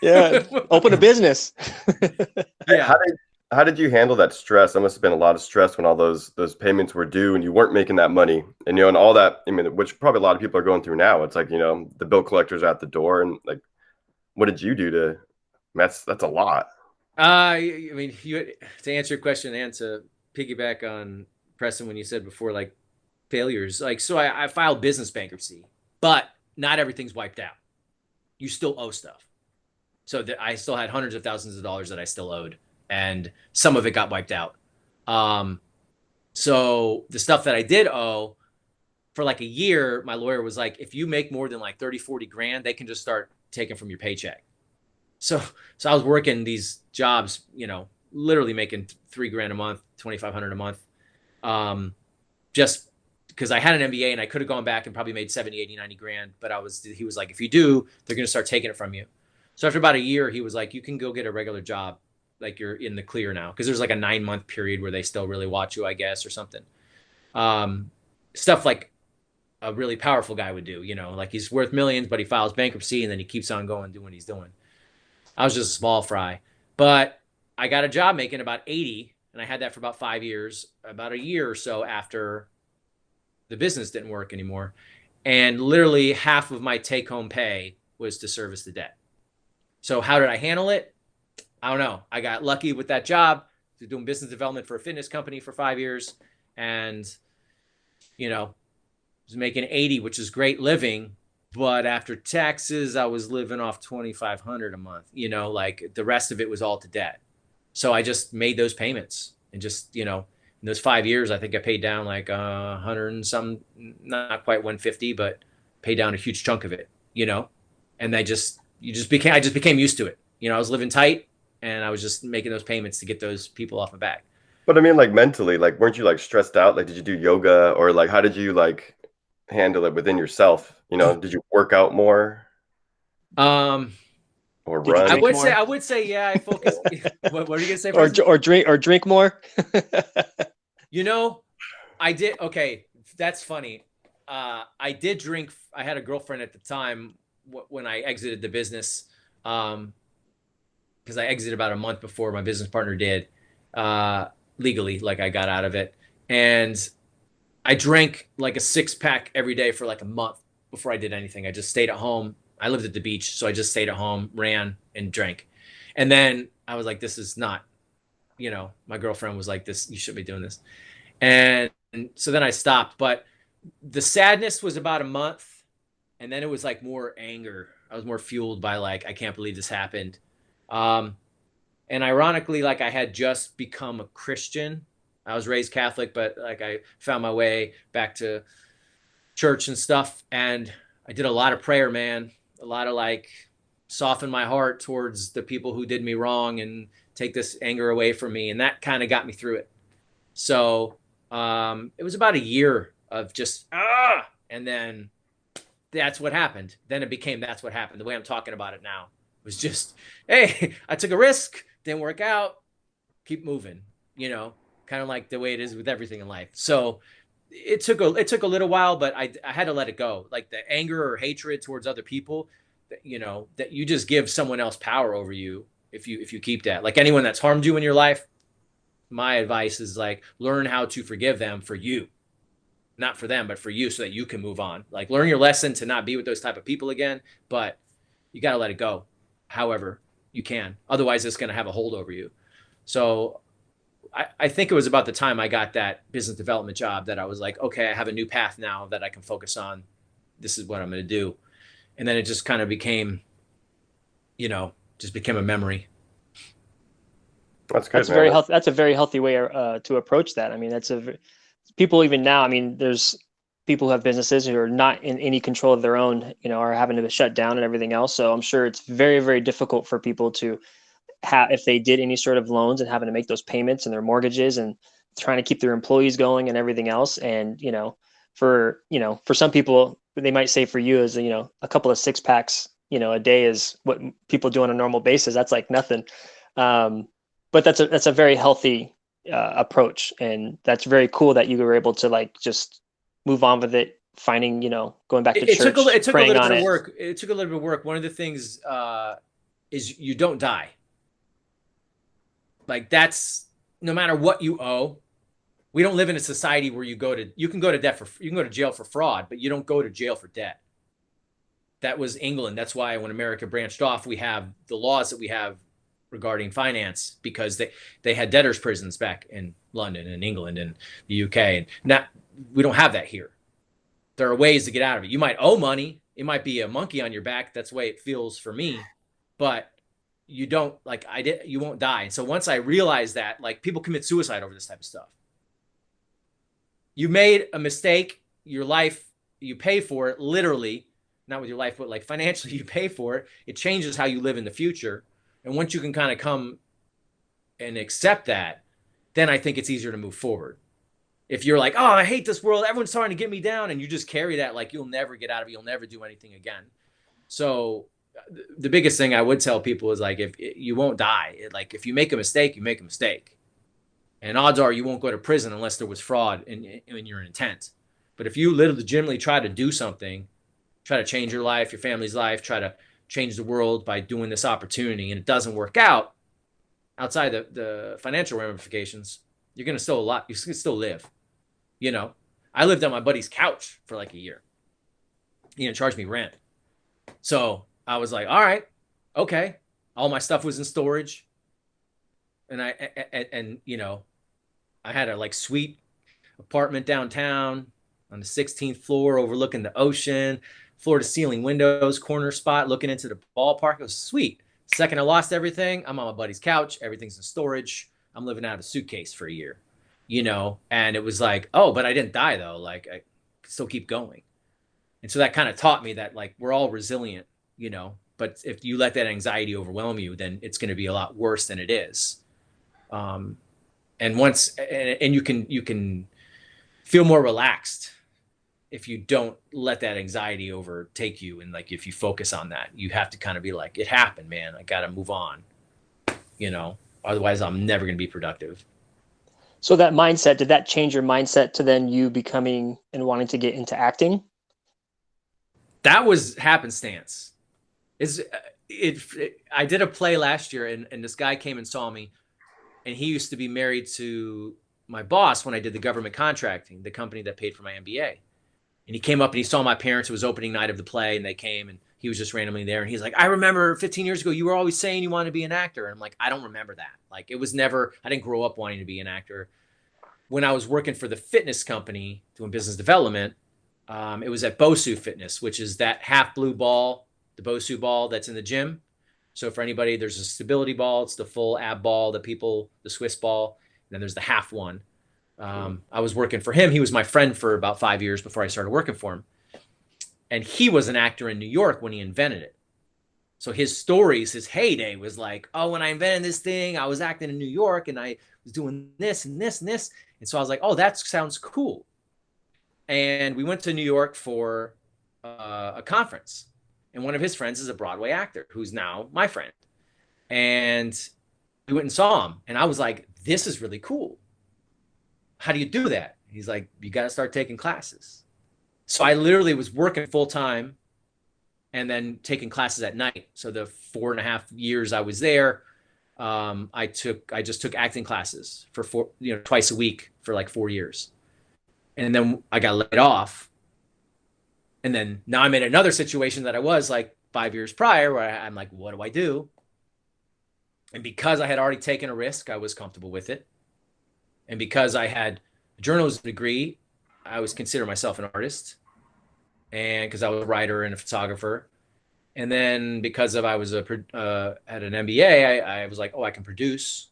Yeah. Open a business. Yeah. How did you handle that stress? That must have been a lot of stress when all those payments were due and you weren't making that money. And and all that, I mean, which probably a lot of people are going through now. It's like, the bill collectors are at the door and like what did you do to that's a lot. I mean, to answer your question and to piggyback on Preston when you said before, like failures, like so I filed business bankruptcy, but not everything's wiped out. You still owe stuff. So that I still had hundreds of thousands of dollars that I still owed, and some of it got wiped out. So the stuff that I did owe for like a year, my lawyer was like, if you make more than like 30, 40 grand, they can just start taking from your paycheck. So I was working these jobs, literally making $3 grand a month, 2,500 a month. Just because I had an MBA and I could have gone back and probably made 70, 80, 90 grand. But he was like, if you do, they're going to start taking it from you. So after about a year, he was like, you can go get a regular job. Like you're in the clear now. Cause there's like a 9-month period where they still really watch you, I guess, or something. Stuff like a really powerful guy would do, like he's worth millions, but he files bankruptcy and then he keeps on going, doing what he's doing. I was just a small fry, but I got a job making about 80 and I had that for about 5 years, about a year or so after the business didn't work anymore. And literally half of my take home pay was to service the debt. So how did I handle it? I don't know. I got lucky with that job, doing business development for a fitness company for 5 years and, was making 80, which is great living. But after taxes, I was living off 2,500 a month, like the rest of it was all to debt. So I just made those payments and just, in those 5 years, I think I paid down like 100 and some, not quite 150, but paid down a huge chunk of it, and I just became used to it. I was living tight and I was just making those payments to get those people off my back. But I mean, like mentally, like weren't you like stressed out? Like did you do yoga or like how did you like handle it within yourself? Did you work out more Um, or Did you run? I drink would more? say, yeah, I focused. What are you gonna say, or Preston? drink more? I did. Okay, that's funny. I did drink. I had a girlfriend at the time when I exited the business, because I exited about a month before my business partner did, legally. Like I got out of it, and I drank like a 6-pack every day for like a month before I did anything. I just stayed at home. I lived at the beach, so I just stayed at home, ran, and drank. And then I was like, this is not, my girlfriend was like, this, you shouldn't be doing this. And so then I stopped. But the sadness was about a month. And then it was like more anger. I was more fueled by like, I can't believe this happened. And ironically, like I had just become a Christian. I was raised Catholic, but like I found my way back to church and stuff. And I did a lot of prayer, man. A lot of like soften my heart towards the people who did me wrong and take this anger away from me. And that kind of got me through it. So it was about a year of just, and then that's what happened. Then it became, that's what happened. The way I'm talking about it now was just, hey, I took a risk, didn't work out, keep moving, kind of like the way it is with everything in life. So it took a little while, but I had to let it go. Like the anger or hatred towards other people, that you just give someone else power over you if you keep that. Like anyone that's harmed you in your life, my advice is like learn how to forgive them for you, not for them, but for you, so that you can move on. Like learn your lesson to not be with those type of people again, but you got to let it go however you can. Otherwise it's going to have a hold over you. So I think it was about the time I got that business development job that I was like, okay, I have a new path now that I can focus on. This is what I'm going to do. And then it just kind of became, just became a memory. That's good, That's a man. very healthy. That's a very healthy way to approach that. I mean, people even now. I mean, there's people who have businesses who are not in any control of their own. Are having to shut down and everything else. So I'm sure it's very, very difficult for people to have, if they did any sort of loans and having to make those payments and their mortgages and trying to keep their employees going and everything else. And for some people, they might say for you is a couple of 6-packs a day is what people do on a normal basis. That's like nothing. But that's a very healthy approach, and that's very cool that you were able to like just move on with it, finding going back to church, it took a praying little on bit of it. work. It took a little bit of work. One of the things is you don't die, Like that's no matter what you owe. We don't live in a society where you can go to jail for fraud, but you don't go to jail for debt. That was England. That's why when America branched off, we have the laws that we have regarding finance, because they had debtors prisons back in London and England and the UK. And now we don't have that here. There are ways to get out of it. You might owe money. It might be a monkey on your back. That's the way it feels for me. But you don't, like I did, you won't die. And so once I realized that, like, people commit suicide over this type of stuff. You made a mistake, your life, you pay for it, literally, not with your life, but like financially, you pay for it. It changes how you live in the future. And once you can kind of come and accept that, then I think it's easier to move forward. If you're like, oh, I hate this world, everyone's trying to get me down, and you just carry that, like, you'll never get out of it, you'll never do anything again. So the biggest thing I would tell people is, like, if you won't die, like, if you make a mistake, you make a mistake. And odds are you won't go to prison unless there was fraud in your intent. But if you legitimately try to do something, try to change your life, your family's life, try to change the world by doing this opportunity, and it doesn't work out outside the financial ramifications, you're going to still you can still live. You know, I lived on my buddy's couch for like a year. He didn't charge me rent. So I was like, all right, okay. All my stuff was in storage. And you know, I had a like sweet apartment downtown on the 16th floor overlooking the ocean, floor to ceiling windows, corner spot looking into the ballpark. It was sweet. Second I lost everything, I'm on my buddy's couch. Everything's in storage. I'm living out of a suitcase for a year, you know? And it was like, oh, but I didn't die though. Like, I still keep going. And so that kind of taught me that, like, we're all resilient, you know, but if you let that anxiety overwhelm you, then it's going to be a lot worse than it is. And you can feel more relaxed if you don't let that anxiety overtake you. And like, if you focus on that, you have to kind of be like, it happened, man. I got to move on, you know, otherwise I'm never going to be productive. So that mindset, did that change your mindset to then you becoming and wanting to get into acting? That was happenstance. I did a play last year, and this guy came and saw me, and he used to be married to my boss when I did the government contracting, the company that paid for my MBA. And he came up and he saw my parents. It was opening night of the play, and they came, and he was just randomly there. And he's like, I remember 15 years ago, you were always saying you wanted to be an actor. And I'm like, I don't remember that. Like, it was never, I didn't grow up wanting to be an actor. When I was working for the fitness company doing business development, it was at Bosu Fitness, which is that half blue ball, the Bosu ball that's in the gym. So for anybody, there's a stability ball. It's the full ab ball, the Swiss ball. And then there's the half one. I was working for him. He was my friend for about 5 years before I started working for him. And he was an actor in New York when he invented it. So his stories, his heyday was like, oh, when I invented this thing, I was acting in New York and I was doing this and this and this. And so I was like, oh, that sounds cool. And we went to New York for a conference. And one of his friends is a Broadway actor who's now my friend. And we went and saw him. And I was like, this is really cool. How do you do that? He's like, you got to start taking classes. So I literally was working full time and then taking classes at night. So the 4.5 years I was there, I just took acting classes for twice a week for like 4 years. And then I got laid off. And then now I'm in another situation that I was like 5 years prior where I'm like, what do I do? And because I had already taken a risk, I was comfortable with it. And because I had a journalism degree, I was consider myself an artist. And because I was a writer and a photographer. And then because I was had an MBA, I was like, oh, I can produce.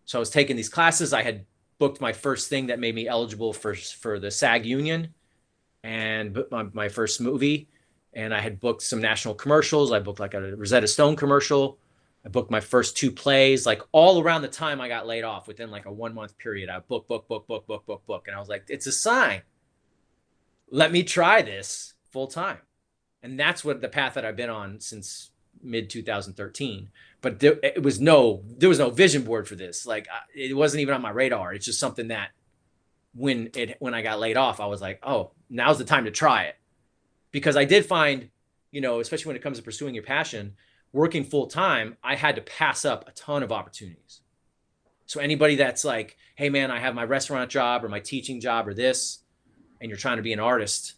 So I was taking these classes. I had booked my first thing that made me eligible for the SAG union and my first movie. And I had booked some national commercials. I booked like a Rosetta Stone commercial. I booked my first 2 plays, like all around the time I got laid off within like a 1 month period. I book. And I was like, it's a sign. Let me try this full time. And that's what the path that I've been on since mid 2013. But there was no vision board for this. Like, it wasn't even on my radar. It's just something that when I got laid off, I was like, oh, now's the time to try it. Because I did find, especially when it comes to pursuing your passion, working full time, I had to pass up a ton of opportunities. So anybody that's like, hey man, I have my restaurant job or my teaching job or this, and you're trying to be an artist,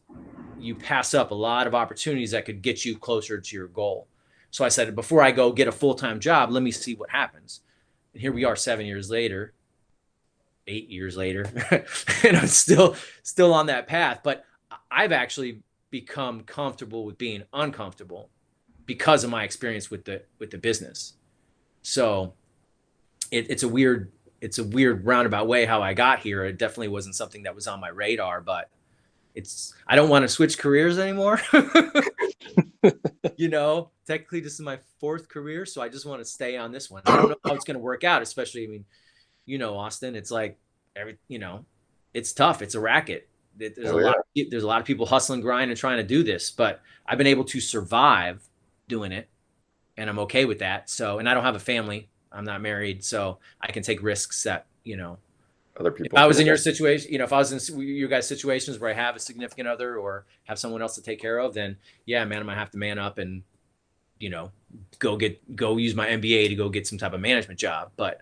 you pass up a lot of opportunities that could get you closer to your goal. So I said, before I go get a full-time job, let me see what happens. And here we are 7 years later, 8 years later, and I'm still on that path. But I've actually become comfortable with being uncomfortable because of my experience with the business. So it's a weird roundabout way how I got here. It definitely wasn't something that was on my radar, but I don't want to switch careers anymore. Technically this is my fourth career, so I just want to stay on this one. I don't know how it's going to work out, especially, I mean, Austin, it's like it's tough. It's a racket. There's a lot of people hustling, grinding, and trying to do this, but I've been able to survive doing it, and I'm okay with that. So, and I don't have a family. I'm not married, so I can take risks that, other people. If I was in your situation, if I was in your guys' situations where I have a significant other or have someone else to take care of, then yeah, man, I might have to man up and, go use my MBA to go get some type of management job. But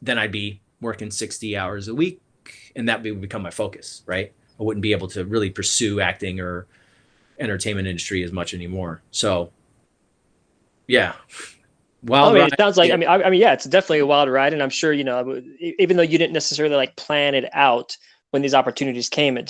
then I'd be working 60 hours a week, and that would become my focus, right? I wouldn't be able to really pursue acting or entertainment industry as much anymore. So, yeah. Well, I mean, it sounds like, I mean, yeah, it's definitely a wild ride, and I'm sure, even though you didn't necessarily like plan it out when these opportunities came, it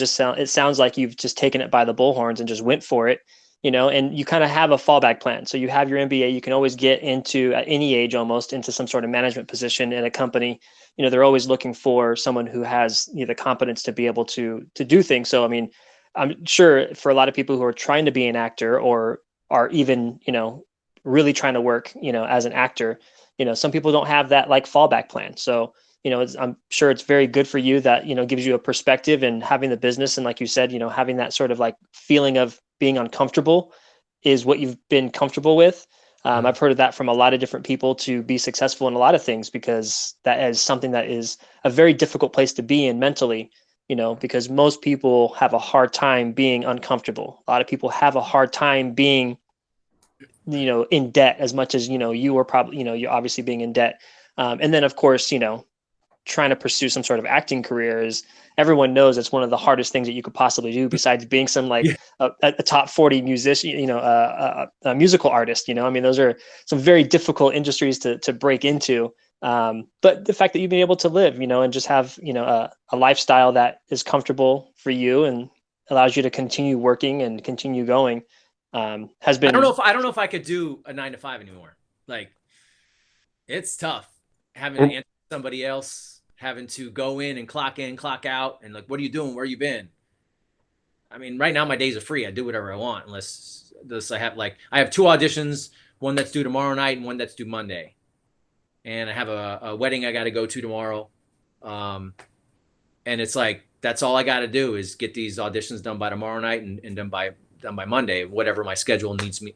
sounds like you've just taken it by the bullhorns and just went for it, and you kind of have a fallback plan. So you have your MBA, you can always get into at any age almost into some sort of management position in a company. They're always looking for someone who has the competence to be able to do things. So, I mean, I'm sure for a lot of people who are trying to be an actor or are even, really trying to work, as an actor, some people don't have that like fallback plan. So, I'm sure it's very good for you that, gives you a perspective and having the business. And like you said, having that sort of like feeling of being uncomfortable is what you've been comfortable with. I've heard of that from a lot of different people to be successful in a lot of things, because that is something that is a very difficult place to be in mentally, because most people have a hard time being uncomfortable. A lot of people have a hard time being in debt as much as, you were probably, you're obviously being in debt. And then of course, trying to pursue some sort of acting career is, everyone knows it's one of the hardest things that you could possibly do besides being some like a top 40 musician, a musical artist, I mean, those are some very difficult industries to break into. But the fact that you've been able to live, and just have, a lifestyle that is comfortable for you and allows you to continue working and continue going, has been. I don't know if I could do a 9 to 5 anymore. Like, it's tough having to answer somebody else, having to go in, clock out, and like, what are you doing? Where you been? I mean, right now my days are free. I do whatever I want, unless I have 2 auditions, one that's due tomorrow night and one that's due Monday, and I have a wedding I got to go to tomorrow, and it's like, that's all I got to do is get these auditions done by tomorrow night and done by Monday, whatever my schedule needs me,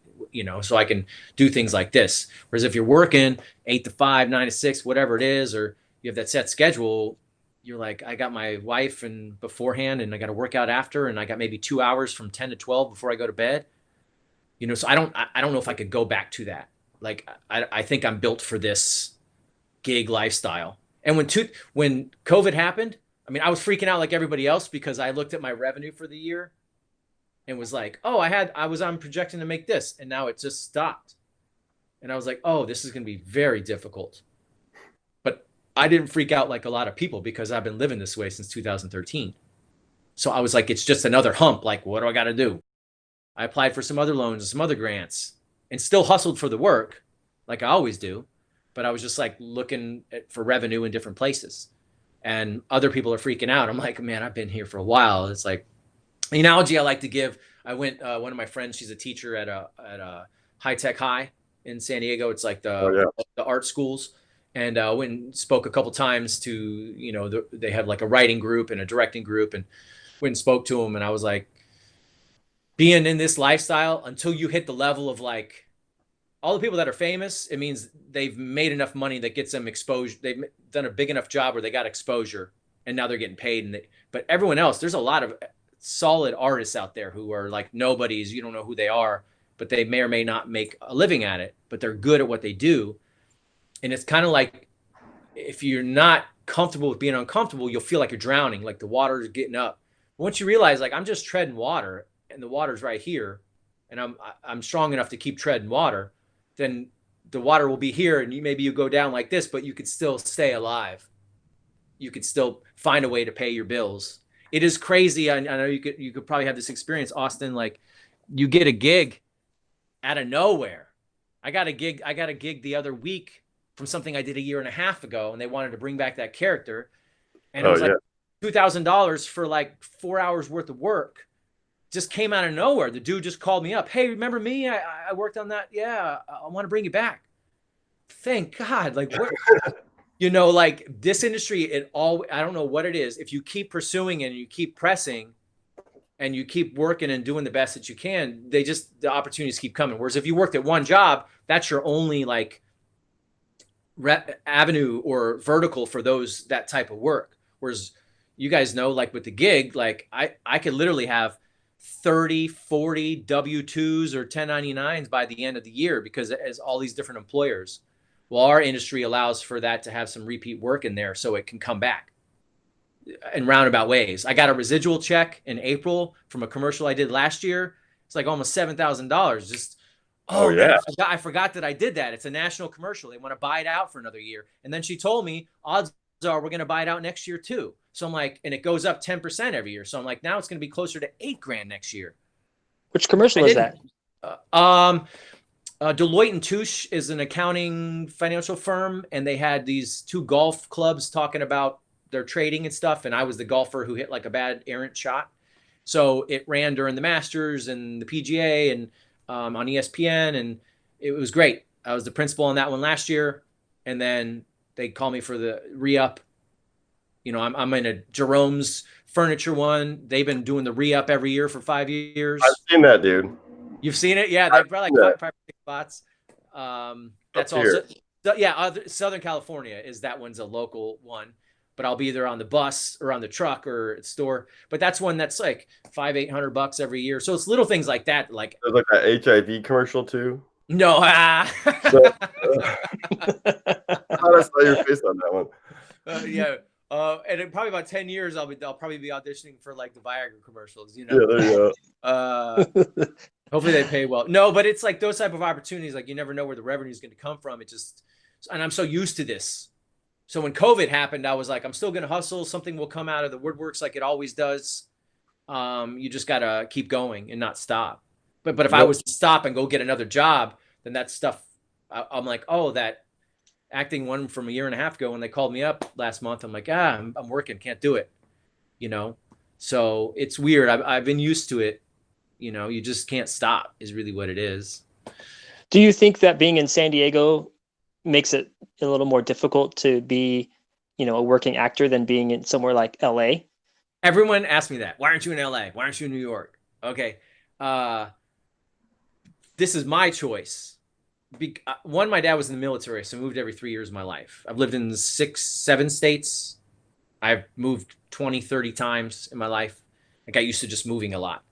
so I can do things like this. Whereas if you're working 8 to 5, 9 to 6, whatever it is, or you have that set schedule, you're like, I got my wife and beforehand, and I got to work out after, and I got maybe 2 hours from 10 to 12 before I go to bed. So I don't know if I could go back to that. Like, I think I'm built for this gig lifestyle. And when COVID happened, I mean, I was freaking out like everybody else, because I looked at my revenue for the year and was like, oh, I'm projecting to make this, and now it just stopped. And I was like, oh, this is going to be very difficult. But I didn't freak out like a lot of people, because I've been living this way since 2013. So I was like, it's just another hump. Like, what do I got to do? I applied for some other loans and some other grants, and still hustled for the work like I always do. But I was just like looking for revenue in different places, and other people are freaking out. I'm like, man, I've been here for a while. It's like, the analogy I like to give, I went, one of my friends, she's a teacher at a high-tech high in San Diego. It's like the art schools. And went and spoke a couple times to, they have like a writing group and a directing group, and went and spoke to them. And I was like, being in this lifestyle, until you hit the level of like all the people that are famous, it means they've made enough money that gets them exposure. They've done a big enough job where they got exposure, and now they're getting paid. But everyone else, there's a lot of solid artists out there who are like nobodies. You don't know who they are, but they may or may not make a living at it, but they're good at what they do. And it's kind of like if you're not comfortable with being uncomfortable, you'll feel like you're drowning, like the water is getting up. But once you realize, like, I'm just treading water and the water's right here, and I'm strong enough to keep treading water, then the water will be here, and maybe you go down like this, but you could still stay alive. You could still find a way to pay your bills. It is crazy. I know you could probably have this experience, Austin. Like, you get a gig out of nowhere. I got a gig the other week from something I did a year and a half ago, and they wanted to bring back that character, and it Oh was like yeah. $2,000 for like 4 hours worth of work. Just came out of nowhere. The dude just called me up. Hey, remember me? I worked on that. Yeah, I want to bring you back. Thank God. Like, what? Like, this industry, I don't know what it is. If you keep pursuing it and you keep pressing and you keep working and doing the best that you can, the opportunities keep coming. Whereas if you worked at one job, that's your only like avenue or vertical for that type of work. Whereas you guys know, like with the gig, like I could literally have 30, 40 W-2s or 1099s by the end of the year, because as all these different employers. Well, our industry allows for that to have some repeat work in there so it can come back in roundabout ways. I got a residual check in April from a commercial I did last year. It's like almost $7,000. Just, Oh oh man, yeah. I forgot that I did that. It's a national commercial. They want to buy it out for another year. And then she told me odds are we're going to buy it out next year too. So I'm like, and it goes up 10% every year. So I'm like, now it's going to be closer to $8,000 next year. Which commercial I is didn't. that? Deloitte and Touche is an accounting financial firm, and they had these two golf clubs talking about their trading and stuff. And I was the golfer who hit like a bad errant shot. So it ran during the Masters and the PGA and on ESPN, and it was great. I was the principal on that one last year, and then they called me for the re-up. I'm in a Jerome's Furniture one. They've been doing the re-up every year for 5 years. I've seen that, dude. You've seen it? Yeah, I've they've brought seen like that five or six spots. up That's here. also, yeah, Southern California is that one's a local one, but I'll be either on the bus or on the truck or at store. But that's one that's like $800 every year. So it's little things like that. Like, There's like that HIV commercial too. no, So, I thought I saw your face on that one. yeah. And in probably about 10 years, I'll probably be auditioning for like the Viagra commercials, Yeah, there you go. Hopefully they pay well. No, but it's like those type of opportunities, like you never know where the revenue is going to come from. And I'm so used to this. So when COVID happened, I was like, I'm still going to hustle. Something will come out of the woodworks like it always does. You just got to keep going and not stop. But if I Yep. was to stop and go get another job, then that stuff, I'm like, oh, that acting one from a year and a half ago when they called me up last month, I'm like, I'm working, can't do it. So it's weird. I've been used to it. You just can't stop is really what it is. Do you think that being in San Diego makes it a little more difficult to be, a working actor than being in somewhere like LA? Everyone asks me that. Why aren't you in LA? Why aren't you in New York? Okay. This is my choice. One, my dad was in the military, so I moved every 3 years of my life. I've lived in 6, 7 states. I've moved 20, 30 times in my life. I got used to just moving a lot.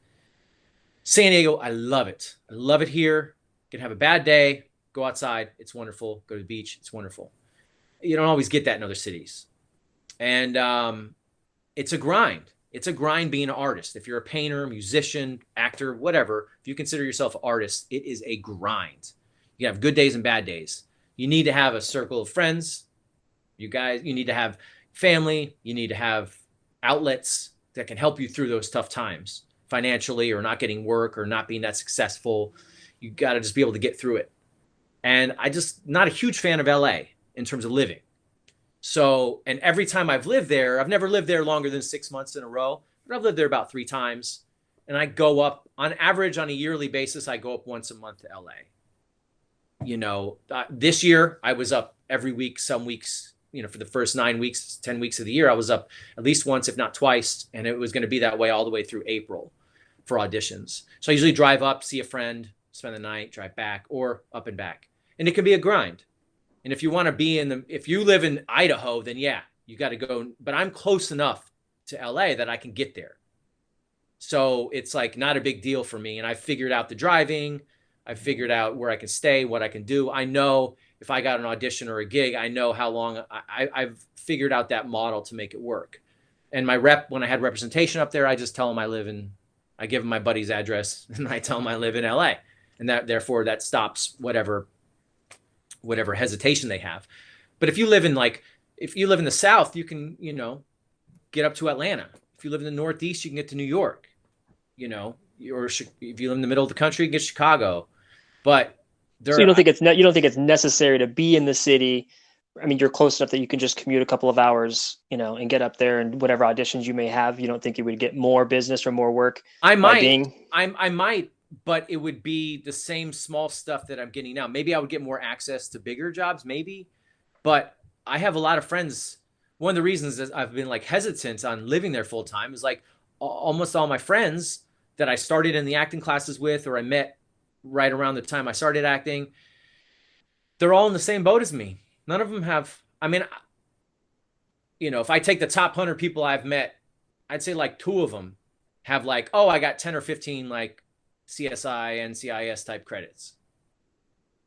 San Diego, I love it. I love it here. You can have a bad day, go outside. It's wonderful. Go to the beach. It's wonderful. You don't always get that in other cities. And it's a grind. It's a grind being an artist. If you're a painter, musician, actor, whatever, if you consider yourself an artist, it is a grind. You have good days and bad days. You need to have a circle of friends. You need to have family. You need to have outlets that can help you through those tough times financially, or not getting work, or not being that successful. You got to just be able to get through it. And I just not a huge fan of LA in terms of living. So, and every time I've lived there, I've never lived there longer than 6 months in a row, but I've lived there about 3 times. And I go up on average on a yearly basis. I go up once a month to LA. This year I was up every week, some weeks, for the first 9 weeks, 10 weeks of the year, I was up at least once, if not twice. And it was going to be that way all the way through April for auditions. So I usually drive up, see a friend, spend the night, drive back, or up and back. And it can be a grind. And if you want to be if you live in Idaho, then yeah, you got to go. But I'm close enough to LA that I can get there. So it's like not a big deal for me. And I figured out the driving. I figured out where I can stay, what I can do. I know if I got an audition or a gig, I know how long I've figured out that model to make it work. And my rep, when I had representation up there, I just tell them I give them my buddy's address and I tell them I live in LA. And therefore that stops whatever hesitation they have. But if you live in the South, you can, get up to Atlanta. If you live in the Northeast, you can get to New York, or if you live in the middle of the country, you can get Chicago. But so you don't think it's necessary to be in the city. I mean, you're close enough that you can just commute a couple of hours, and get up there, and whatever auditions you may have, you don't think you would get more business or more work? I might, but it would be the same small stuff that I'm getting now. Maybe I would get more access to bigger jobs, maybe. But I have a lot of friends. One of the reasons that I've been like hesitant on living there full time is like almost all my friends that I started in the acting classes with, or I met right around the time I started acting, they're all in the same boat as me. None of them have, I mean, if I take the top 100 people I've met, I'd say like 2 of them have like, oh, I got 10 or 15 like CSI, NCIS type credits.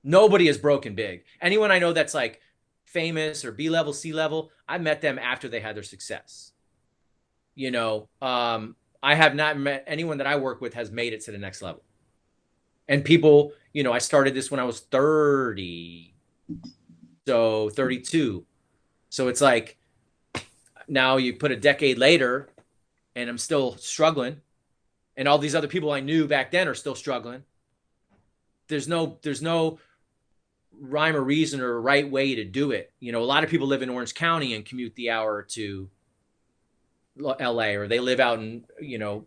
Nobody is broken big. Anyone I know that's like famous or B-level, C-level, I met them after they had their success. I have not met anyone that I work with has made it to the next level. And people, I started this when I was 30, so 32. So it's like, now you put a decade later and I'm still struggling. And all these other people I knew back then are still struggling. There's no rhyme or reason or right way to do it. A lot of people live in Orange County and commute the hour to LA, or they live out in,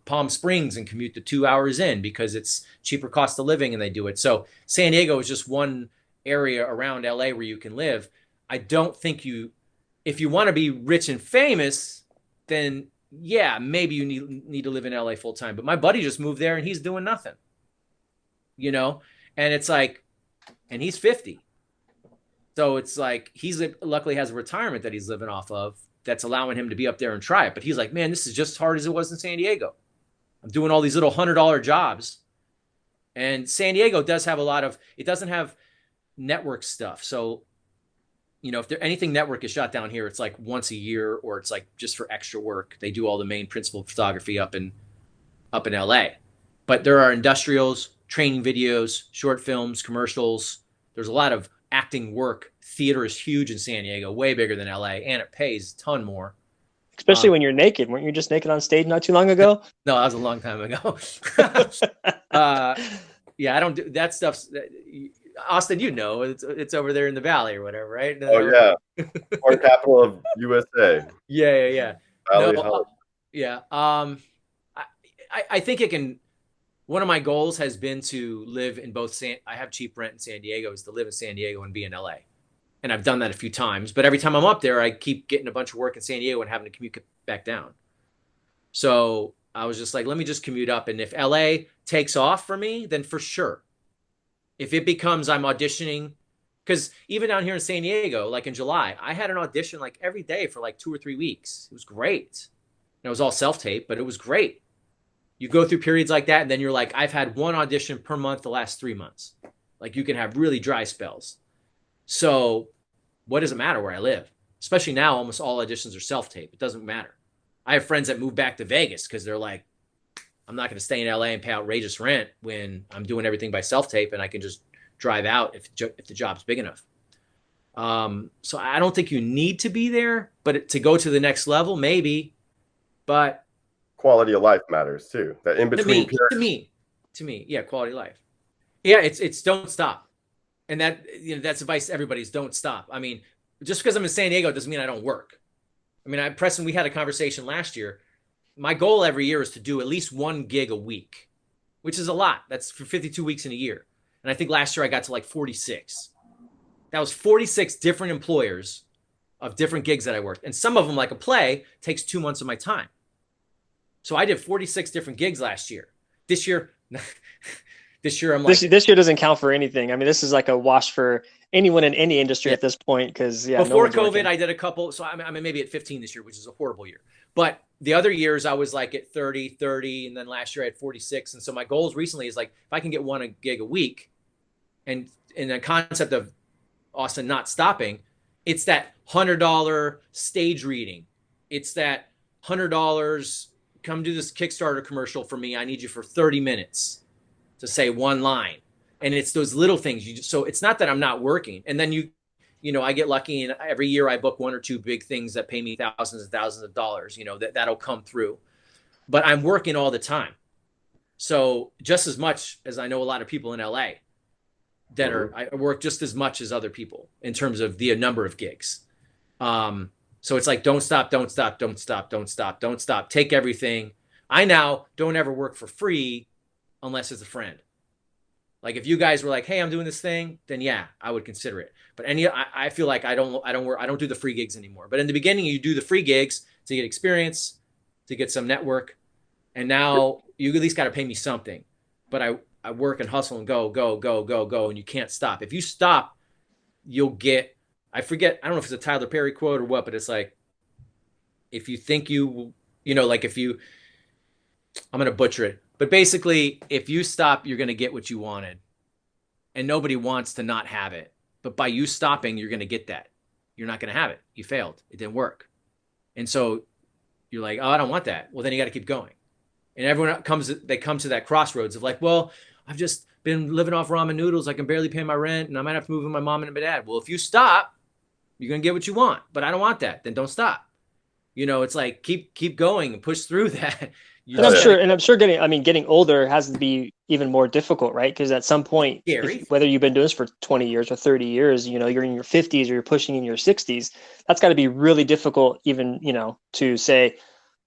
Palm Springs and commute the 2 hours in because it's cheaper cost of living and they do it. So San Diego is just one area around LA where you can live. I don't think if you want to be rich and famous, then yeah, maybe you need to live in LA full time. But my buddy just moved there and he's doing nothing, and it's like, and he's 50. So it's like, he's luckily has a retirement that he's living off of that's allowing him to be up there and try it. But he's like, man, this is just as hard as it was in San Diego. I'm doing all these little $100 jobs. And San Diego does have it doesn't have network stuff. So, if anything network is shot down here, it's like once a year, or it's like just for extra work. They do all the main principal photography up in LA. But there are industrials, training videos, short films, commercials. There's a lot of acting work. Theater is huge in San Diego, way bigger than LA, and it pays a ton more. Especially when you're naked. Weren't you just naked on stage not too long ago? No, that was a long time ago. Yeah, I don't do that stuff. Austin, it's over there in the valley or whatever, right? Oh yeah, or capital of USA. Yeah. Valley yeah. I think it can. One of my goals has been to live in both. I have cheap rent in San Diego, is to live in San Diego and be in LA. And I've done that a few times, but every time I'm up there, I keep getting a bunch of work in San Diego and having to commute back down. So I was just like, let me just commute up. And if LA takes off for me, then for sure. If it becomes I'm auditioning, because even down here in San Diego, like in July, I had an audition like every day for like 2 or 3 weeks. It was great. And it was all self-tape, but it was great. You go through periods like that, and then you're like, I've had 1 audition per month the last 3 months. Like, you can have really dry spells. So what does it matter where I live? Especially now, almost all auditions are self-tape. It doesn't matter. I have friends that move back to Vegas because they're like, I'm not going to stay in LA and pay outrageous rent when I'm doing everything by self-tape, and I can just drive out if the job's big enough. So I don't think you need to be there, but to go to the next level, maybe. But quality of life matters too. That in between to me, yeah, quality of life. Yeah, it's don't stop. And that's advice to everybody is don't stop. I mean, just because I'm in San Diego doesn't mean I don't work. I mean, Preston, we had a conversation last year. My goal every year is to do at least 1 gig a week, which is a lot. That's for 52 weeks in a year. And I think last year I got to like 46. That was 46 different employers of different gigs that I worked. And some of them, like a play, takes 2 months of my time. So I did 46 different gigs last year. This year, I'm like... This year doesn't count for anything. I mean, this is like a wash for anyone in any industry at this point, because before COVID, I did a couple. So I'm maybe at 15 this year, which is a horrible year. But the other years I was like at 30, and then last year I had 46. And so my goals recently is like, if I can get 1 gig a week, and in the concept of Austin not stopping. It's that $100 stage reading. It's that $100, come do this Kickstarter commercial for me. I need you for 30 minutes to say one line. And it's those little things. So it's not that I'm not working. And then I get lucky, and every year I book one or two big things that pay me thousands and thousands of dollars, that'll come through. But I'm working all the time. So just as much as I know a lot of people in LA that I work just as much as other people in terms of the number of gigs. So it's like, don't stop, don't stop, don't stop, don't stop, don't stop. Take everything. I now don't ever work for free unless it's a friend. Like if you guys were like, hey, I'm doing this thing, then yeah, I would consider it. But I feel like I don't do the free gigs anymore. But in the beginning, you do the free gigs to get experience, to get some network. And now you at least got to pay me something. But I work and hustle and go, and you can't stop. If you stop, you'll get, I forget, I don't know if it's a Tyler Perry quote or what, but it's like, if you think I'm going to butcher it. But basically, if you stop, you're going to get what you wanted. And nobody wants to not have it. But by you stopping, you're going to get that. You're not going to have it. You failed. It didn't work. And so you're like, oh, I don't want that. Well, then you got to keep going. And everyone come to that crossroads of like, well, I've just been living off ramen noodles. I can barely pay my rent, and I might have to move with my mom and my dad. Well, if you stop, you're going to get what you want. But I don't want that. Then don't stop. It's like, keep going and push through that. And I'm sure getting older has to be even more difficult, right? Because at some point, whether you've been doing this for 20 years or 30 years, you're in your 50s or you're pushing in your 60s, that's got to be really difficult even, to say,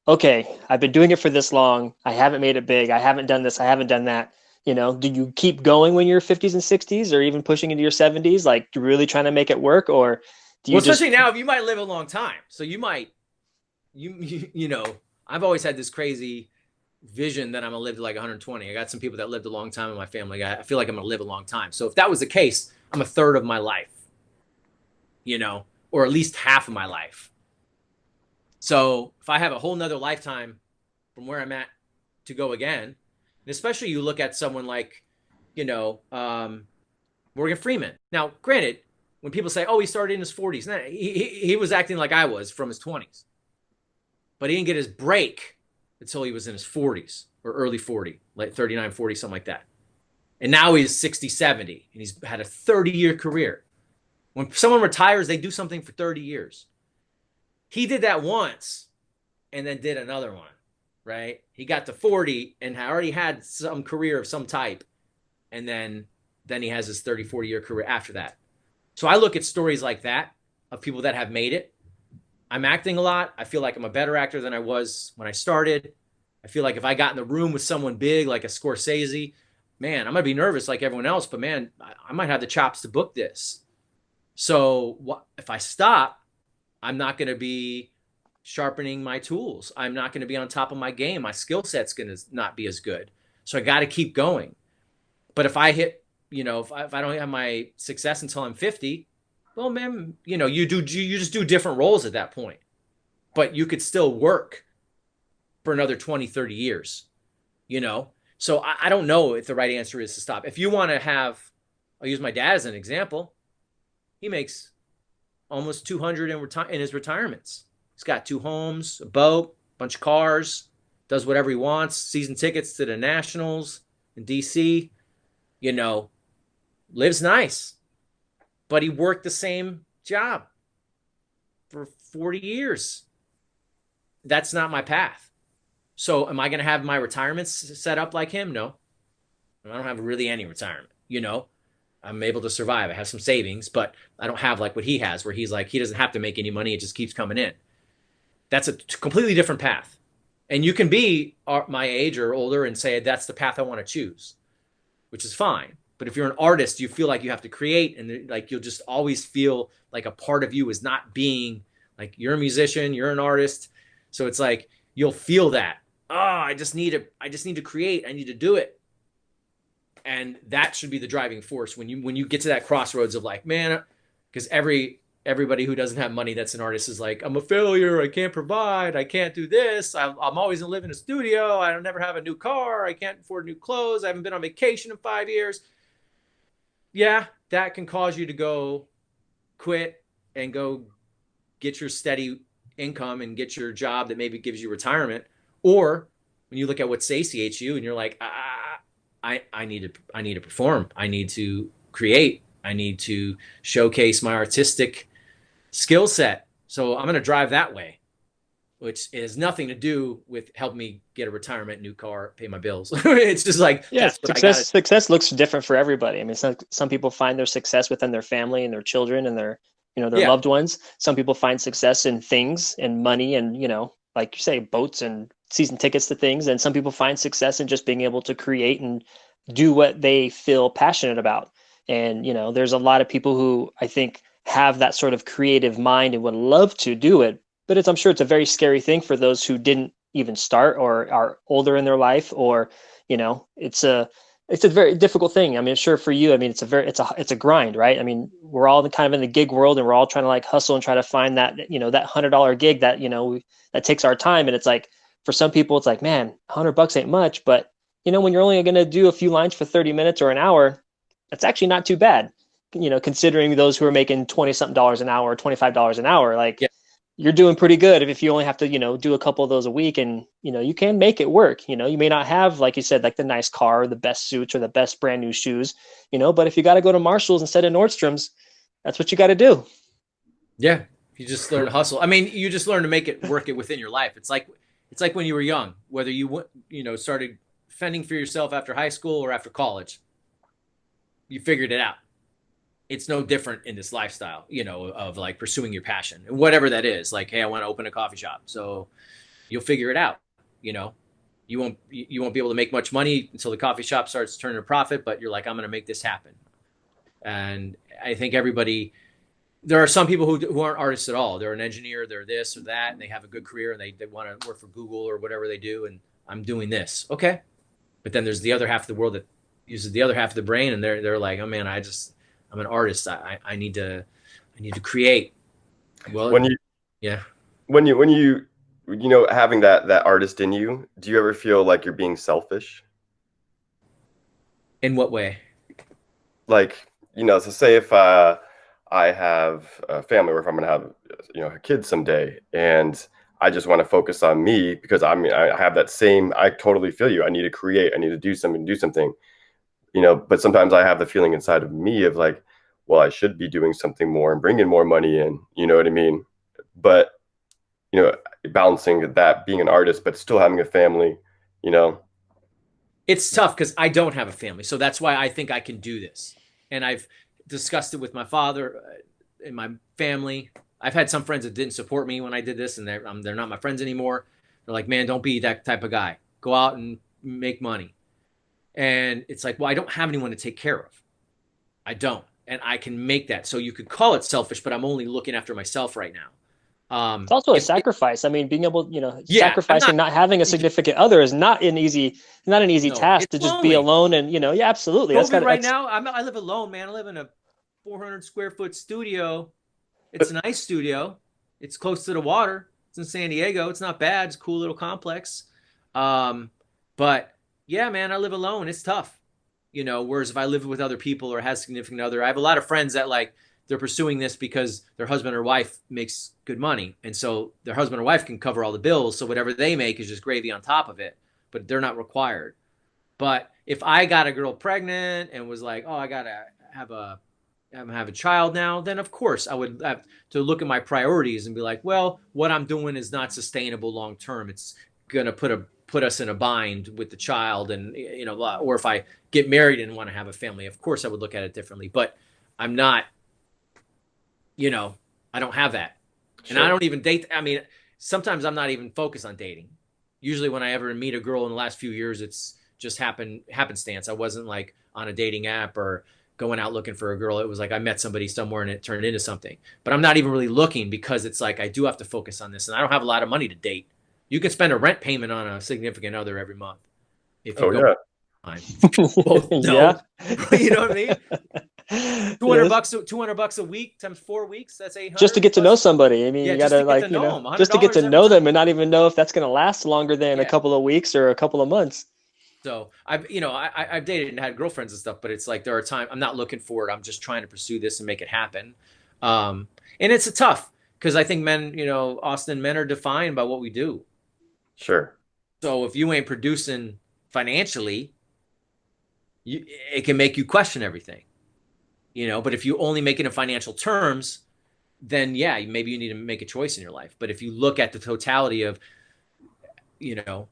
okay, I've been doing it for this long. I haven't made it big. I haven't done this. I haven't done that. Do you keep going when you're 50s and 60s or even pushing into your 70s, like really trying to make it work? Or do you especially now, you might live a long time. So you might, I've always had this crazy vision that I'm gonna live to like 120. I got some people that lived a long time in my family. I feel like I'm gonna live a long time. So if that was the case, I'm a third of my life, or at least half of my life. So if I have a whole nother lifetime from where I'm at to go again, and especially you look at someone like, Morgan Freeman. Now, granted, when people say, oh, he started in his 40s, he was acting like I was from his 20s. But he didn't get his break until he was in his 40s or early 40, like 39, 40, something like that. And now he's 60, 70, and he's had a 30-year career. When someone retires, they do something for 30 years. He did that once and then did another one, right? He got to 40 and already had some career of some type. And then he has his 30, 40-year career after that. So I look at stories like that of people that have made it. I'm acting a lot. I feel like I'm a better actor than I was when I started. I feel like if I got in the room with someone big like a Scorsese, man, I'm going to be nervous like everyone else, but man, I might have the chops to book this. So if I stop, I'm not going to be sharpening my tools. I'm not going to be on top of my game. My skill set's going to not be as good. So I got to keep going. But if I hit, if I don't have my success until I'm 50, well, man, you just do different roles at that point. But you could still work for another 20, 30 years, So I don't know if the right answer is to stop. If you want to have, I'll use my dad as an example. He makes almost 200 in his retirements. He's got 2 homes, a boat, a bunch of cars, does whatever he wants, season tickets to the Nationals in DC, lives nice. But he worked the same job for 40 years. That's not my path. So am I going to have my retirements set up like him? No. I don't have really any retirement. I'm able to survive. I have some savings, but I don't have like what he has, where he's like, he doesn't have to make any money. It just keeps coming in. That's a completely different path. And you can be my age or older and say, that's the path I want to choose, which is fine. But if you're an artist, you feel like you have to create, and like you'll just always feel like a part of you is not being like, you're a musician, you're an artist. So it's like, you'll feel that, oh, I just need to create. I need to do it. And that should be the driving force when you get to that crossroads of like, man, because everybody who doesn't have money that's an artist is like, I'm a failure. I can't provide. I can't do this. I'm always going to live in a studio. I don't never have a new car. I can't afford new clothes. I haven't been on vacation in 5 years. Yeah, that can cause you to go quit and go get your steady income and get your job that maybe gives you retirement, or when you look at what satiates you and you're like, I need to perform, I need to create, I need to showcase my artistic skill set, so I'm going to drive that way, which has nothing to do with help me get a retirement, new car, pay my bills. It's just like, Yeah, that's what I got. success looks different for everybody. I mean, some people find their success within their family and their children and their, their Yeah. loved ones. Some people find success in things and money and, like you say, boats and season tickets to things. And some people find success in just being able to create and do what they feel passionate about. And, there's a lot of people who I think have that sort of creative mind and would love to do it, but I'm sure it's a very scary thing for those who didn't even start or are older in their life, or it's a very difficult thing. I mean, sure, for you, I mean, it's a grind, right? I mean, we're all kind of in the gig world, and we're all trying to like hustle and try to find that that $100 gig that that takes our time. And it's like, for some people it's like, man, $100 ain't much, but when you're only going to do a few lines for 30 minutes or an hour, that's actually not too bad, considering those who are making 20 something dollars an hour or $25 an hour. Like, Yeah. You're doing pretty good if you only have to, do a couple of those a week, and, you can make it work. You may not have, like you said, like the nice car, or the best suits, or the best brand new shoes, but if you got to go to Marshall's instead of Nordstrom's, that's what you got to do. Yeah. You just learn to hustle. I mean, you just learn to make it work it within your life. It's like when you were young, whether you started fending for yourself after high school or after college, you figured it out. It's no different in this lifestyle, of like pursuing your passion and whatever that is. Like, hey, I want to open a coffee shop. So you'll figure it out. You won't be able to make much money until the coffee shop starts turning a profit, but you're like, I'm going to make this happen. And I think there are some people who aren't artists at all. They're an engineer, they're this or that, and they have a good career, and they want to work for Google or whatever they do. And I'm doing this. Okay. But then there's the other half of the world that uses the other half of the brain, and they're like, oh man, I'm an artist. I need to create. Well, when you having that artist in you, do you ever feel like you're being selfish? In what way? Like, so say if I have a family, or if I'm going to have a kid someday, and I just want to focus on me, because I have that same, I totally feel you. I need to create, I need to do something. But sometimes I have the feeling inside of me of like, well, I should be doing something more and bringing more money in, you know what I mean? But, balancing that, being an artist, but still having a family, It's tough because I don't have a family. So that's why I think I can do this. And I've discussed it with my father and my family. I've had some friends that didn't support me when I did this, and they're not my friends anymore. They're like, man, don't be that type of guy. Go out and make money. And it's like, well, I don't have anyone to take care of. I don't. And I can make that. So you could call it selfish, but I'm only looking after myself right now. It's also a sacrifice. I mean, being able, Yeah, sacrificing not having a significant other is not an easy task to just be lonely. alone. And, yeah, absolutely. Now, I live alone, man. I live in a 400 square foot studio. It's a nice studio. It's close to the water. It's in San Diego. It's not bad. It's a cool little complex. But yeah, man, I live alone. It's tough. Whereas if I live with other people or has a significant other, I have a lot of friends that like, they're pursuing this because their husband or wife makes good money. And so their husband or wife can cover all the bills. So whatever they make is just gravy on top of it, but they're not required. But if I got a girl pregnant and was like, oh, I got to have a child now, then of course I would have to look at my priorities and be like, well, what I'm doing is not sustainable long term. It's going to put us in a bind with the child, and or if I get married and want to have a family, of course I would look at it differently. But I'm not, I don't have that. Sure. And I don't even date. I mean, sometimes I'm not even focused on dating. Usually when I ever meet a girl in the last few years, it's just happenstance. I wasn't like on a dating app or going out looking for a girl. It was like I met somebody somewhere and it turned into something. But I'm not even really looking, because it's like I do have to focus on this, and I don't have a lot of money to date. You can spend a rent payment on a significant other every month if you go. Both yeah. You know what I mean? $200 a week times 4 weeks, that's $800 just to get to know somebody. I mean, yeah, you gotta just to get to know them and not even know if that's going to last longer than a couple of weeks or a couple of months. So I've dated and had girlfriends and stuff, but it's like there are times I'm not looking for it. I'm just trying to pursue this and make it happen. And it's a tough, because I think men, Austin, men are defined by what we do. Sure. So if you ain't producing financially, it can make you question everything, but if you only make it in financial terms, then yeah, maybe you need to make a choice in your life. But if you look at the totality of, you know,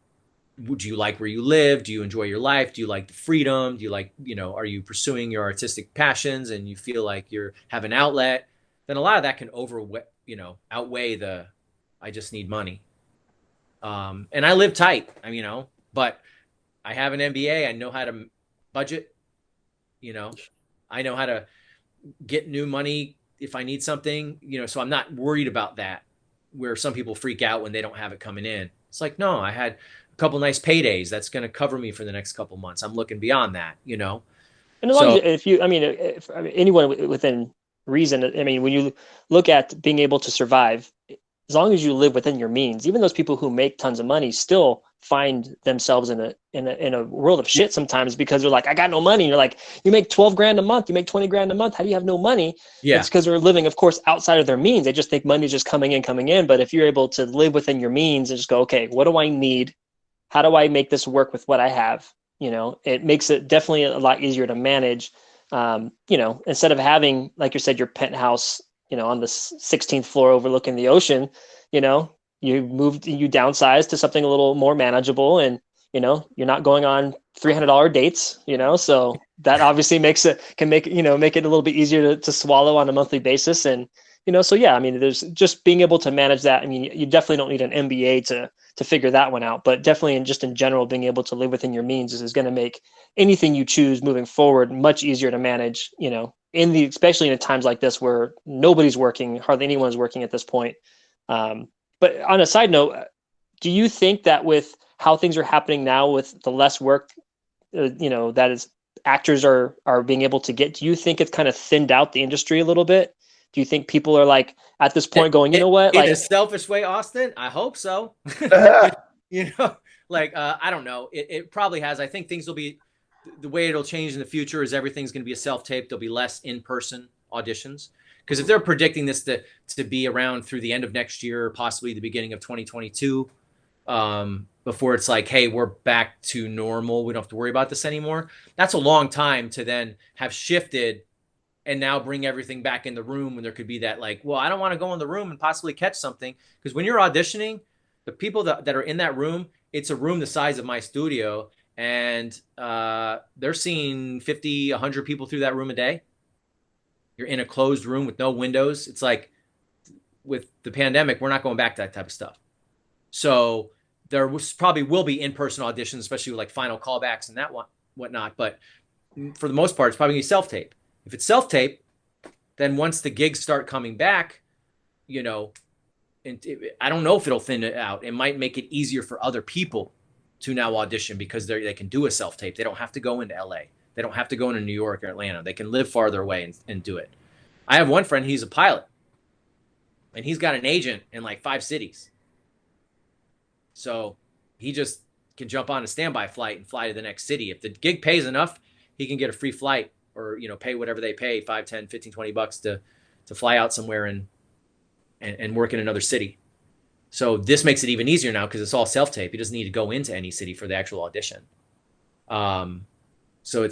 do you like where you live? Do you enjoy your life? Do you like the freedom? Do you like, are you pursuing your artistic passions and you feel like you have an outlet? Then a lot of that can outweigh the, I just need money. And I live tight, but I have an MBA. I know how to budget, I know how to get new money if I need something, so I'm not worried about that, where some people freak out when they don't have it coming in. It's like, no, I had a couple nice paydays. That's going to cover me for the next couple months. I'm looking beyond that, And as long as if anyone within reason, when you look at being able to survive, as long as you live within your means, even those people who make tons of money still find themselves in a world of shit sometimes, because they're like, I got no money. And you're like, you make 12 grand a month, you make 20 grand a month. How do you have no money? Yeah. It's because they're living, of course, outside of their means. They just think money's just coming in. But if you're able to live within your means and just go, okay, what do I need? How do I make this work with what I have? It makes it definitely a lot easier to manage. Instead of having, like you said, your penthouse, on the 16th floor overlooking the ocean, you downsize to something a little more manageable, and, you're not going on $300 dates, so that obviously can make it a little bit easier to swallow on a monthly basis. And, so yeah, there's just being able to manage that. You definitely don't need an MBA to figure that one out, but definitely in general, being able to live within your means is going to make anything you choose moving forward much easier to manage, especially in times like this where nobody's working, hardly anyone's working at this point. But on a side note, do you think that with how things are happening now, with the less work, that is actors are being able to get, do you think it's kind of thinned out the industry a little bit? Do you think people are like at this point going, you know what? In like a selfish way, Austin, I hope so. I don't know. It probably has. I think things will be, the way it'll change in the future is everything's going to be a self-tape. There'll be less in-person auditions. Because if they're predicting this to be around through the end of next year, possibly the beginning of 2022, before it's like, hey, we're back to normal, we don't have to worry about this anymore. That's a long time to then have shifted and now bring everything back in the room, when there could be that, like, well, I don't want to go in the room and possibly catch something. Because when you're auditioning, the people that are in that room, it's a room the size of my studio, and they're seeing 50, 100 people through that room a day. You're in a closed room with no windows. It's like, with the pandemic, we're not going back to that type of stuff. So there probably will be in-person auditions, especially with like final callbacks and that whatnot. But for the most part, it's probably going to be self-tape. If it's self-tape, then once the gigs start coming back, I don't know if it'll thin it out. It might make it easier for other people to now audition, because they can do a self-tape. They don't have to go into LA. They don't have to go into New York or Atlanta. They can live farther away and do it. I have one friend, he's a pilot, and he's got an agent in like 5 cities. So he just can jump on a standby flight and fly to the next city. If the gig pays enough, he can get a free flight, or, pay whatever they pay, 5, 10, 15, 20 bucks to fly out somewhere and work in another city. So this makes it even easier now, because it's all self-tape. He doesn't need to go into any city for the actual audition. So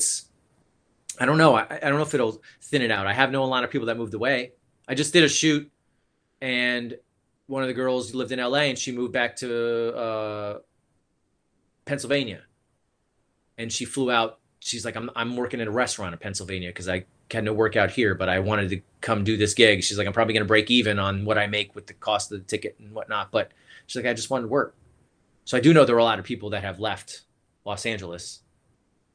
I don't know. I don't know if it'll thin it out. I have known a lot of people that moved away. I just did a shoot, and one of the girls lived in LA, and she moved back to Pennsylvania, and she flew out. She's like, I'm working at a restaurant in Pennsylvania because I had no work out here, but I wanted to come do this gig. She's like, I'm probably going to break even on what I make with the cost of the ticket and whatnot. But she's like, I just wanted to work. So I do know there are a lot of people that have left Los Angeles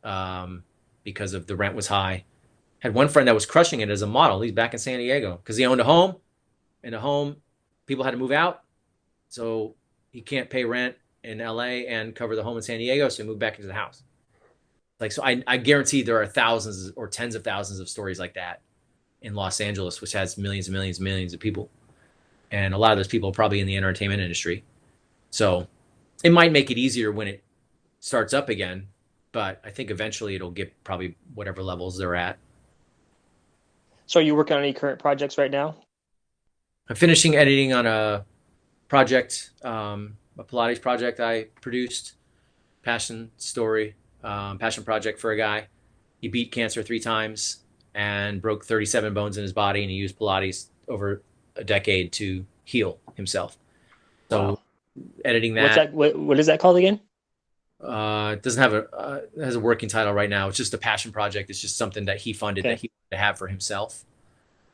because of the rent was high. Had one friend that was crushing it as a model. He's back in San Diego because he owned a home. In a home, people had to move out. So he can't pay rent in LA and cover the home in San Diego. So he moved back into the house. So I guarantee there are thousands or tens of thousands of stories like that in Los Angeles, which has millions and millions and millions of people. And a lot of those people are probably in the entertainment industry. So it might make it easier when it starts up again, but I think eventually it'll get probably whatever levels they're at. So are you working on any current projects right now? I'm finishing editing on a project, a Pilates project I produced, passion story, passion project for a guy. He beat cancer 3 times and broke 37 bones in his body, and he used Pilates over a decade to heal himself. So Wow. editing What's that. that? What is that called again? It doesn't have it has a working title right now. It's just a passion project. It's just something that he funded that Okay. he wanted to have for himself.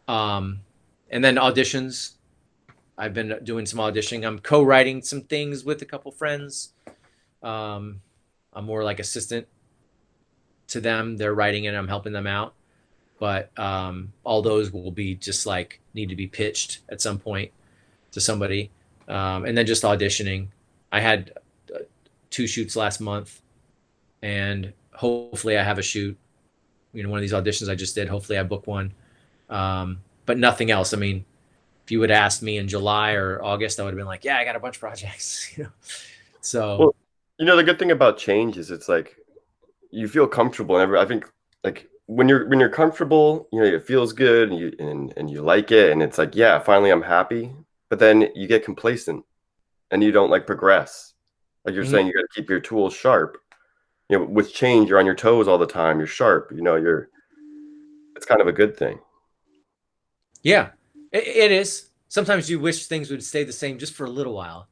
Um, and then auditions. I've been doing some auditioning. I'm co-writing some things with a couple friends. Um, I'm more like assistant to them. They're writing it. I'm helping them out. But all those will be just like need to be pitched at some point to somebody. And then just auditioning. I had 2 shoots last month, and hopefully I have a shoot. One of these auditions I just did. Hopefully I book one. But nothing else. I mean, if you would have asked me in July or August, I would have been like, yeah, I got a bunch of projects. So Well, the good thing about change is it's like you feel comfortable, and I think like when you're comfortable, it feels good, and you like it, and it's like, yeah, finally I'm happy. But then you get complacent, and you don't like progress. Like you're mhm. saying, you got to keep your tools sharp. With change, you're on your toes all the time. You're sharp. It's kind of a good thing. Yeah, it is. Sometimes you wish things would stay the same just for a little while.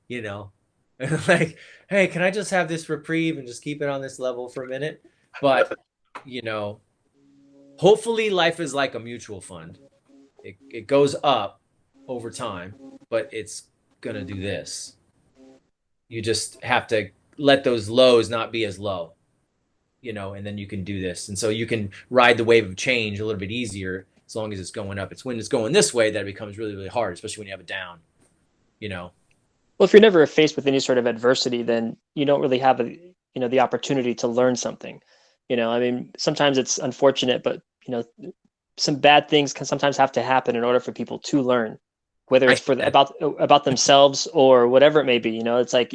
Like, hey, can I just have this reprieve and just keep it on this level for a minute? But, you know, hopefully life is like a mutual fund. It goes up over time, but it's gonna do this. You just have to let those lows not be as low, and then you can do this. And so you can ride the wave of change a little bit easier as long as it's going up. It's when it's going this way that it becomes really, really hard, especially when you have it down. Well, if you're never faced with any sort of adversity, then you don't really have the opportunity to learn something. I mean, sometimes it's unfortunate, but some bad things can sometimes have to happen in order for people to learn, whether I it's hate for that. about themselves or whatever it may be. It's like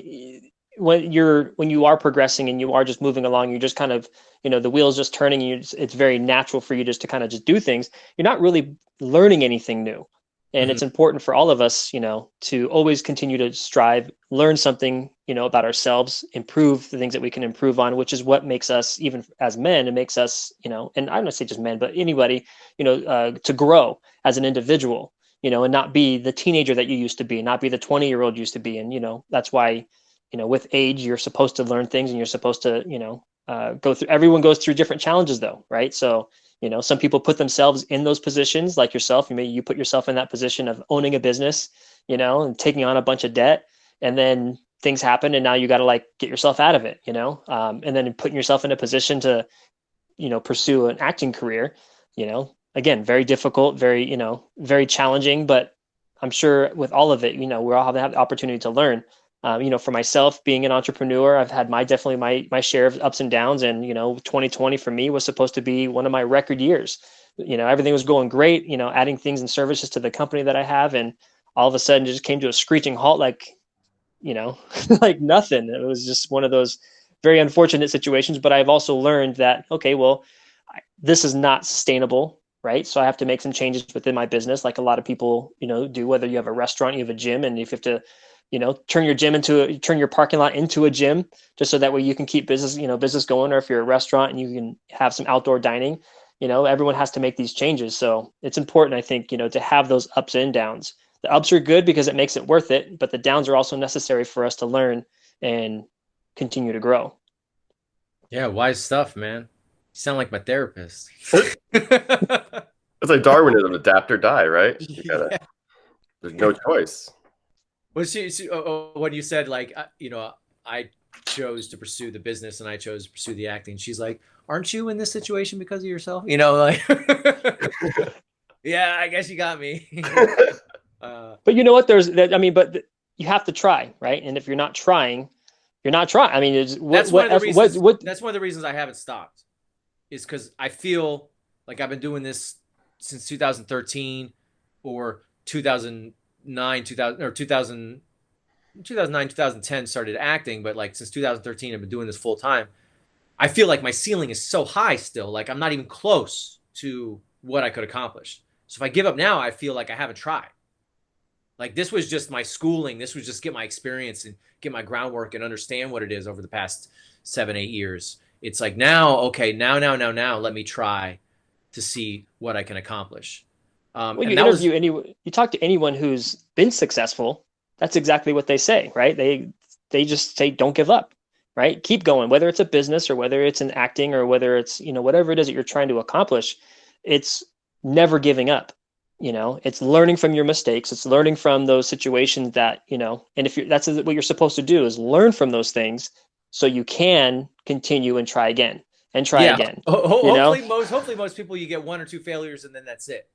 when you are progressing and you are just moving along, you're just kind of the wheels just turning. It's very natural for you just to kind of just do things. You're not really learning anything new, and Mhm. it's important for all of us to always continue to strive, learn something about ourselves, improve the things that we can improve on, which is what makes us, even as men, it makes us and I'm not say just men but anybody to grow as an individual, and not be the teenager that you used to be, not be the 20-year-old used to be. And that's why with age you're supposed to learn things, and you're supposed to go through. Everyone goes through different challenges though, right? So some people put themselves in those positions, like yourself. You put yourself in that position of owning a business, and taking on a bunch of debt, and then things happen, and now you got to like get yourself out of it, and then putting yourself in a position to, pursue an acting career. Again, very difficult, very, very challenging, but I'm sure with all of it, we're all have the opportunity to learn. For myself, being an entrepreneur, I've had definitely my share of ups and downs, and 2020 for me was supposed to be one of my record years. Everything was going great, adding things and services to the company that I have, and all of a sudden it just came to a screeching halt, like like nothing. It was just one of those very unfortunate situations. But I've also learned that, okay, well, this is not sustainable, right? So I have to make some changes within my business, like a lot of people do. Whether you have a restaurant, you have a gym, and if you have to turn your parking lot into a gym, just so that way you can keep business going. Or if you're a restaurant and you can have some outdoor dining, everyone has to make these changes. So it's important, I think, to have those ups and downs. The ups are good because it makes it worth it, but the downs are also necessary for us to learn and continue to grow. Yeah, wise stuff, man. You sound like my therapist. It's like Darwinism, adapt or die, right? Yeah. There's no choice. Well, when you said like, I chose to pursue the business and I chose to pursue the acting, she's like, "Aren't you in this situation because of yourself?" Like, yeah, I guess you got me. But you know what? There's that. I mean, but you have to try, right? And if you're not trying, you're not trying. I mean, it's That's one of the reasons. what? That's one of the reasons I haven't stopped, is because I feel like I've been doing this since 2013 or 2009, 2000 or 2000, 2009, 2010 started acting, but like since 2013 I've been doing this full time. I feel like my ceiling is so high still, like I'm not even close to what I could accomplish. So if I give up now, I feel like I haven't tried. Like this was just my schooling. This was just get my experience and get my groundwork and understand what it is over the past 7, 8 years. It's like now, okay, now, let me try to see what I can accomplish. When you And that was, interview anyone, you talk to anyone who's been successful, that's exactly what they say, right? They just say, don't give up, right? Keep going, whether it's a business or whether it's in acting or whether it's, whatever it is that you're trying to accomplish, it's never giving up. It's learning from your mistakes. It's learning from those situations that, and if that's what you're supposed to do is learn from those things so you can continue and try again and try yeah. again. Hopefully most people, you get 1 or 2 failures and then that's it.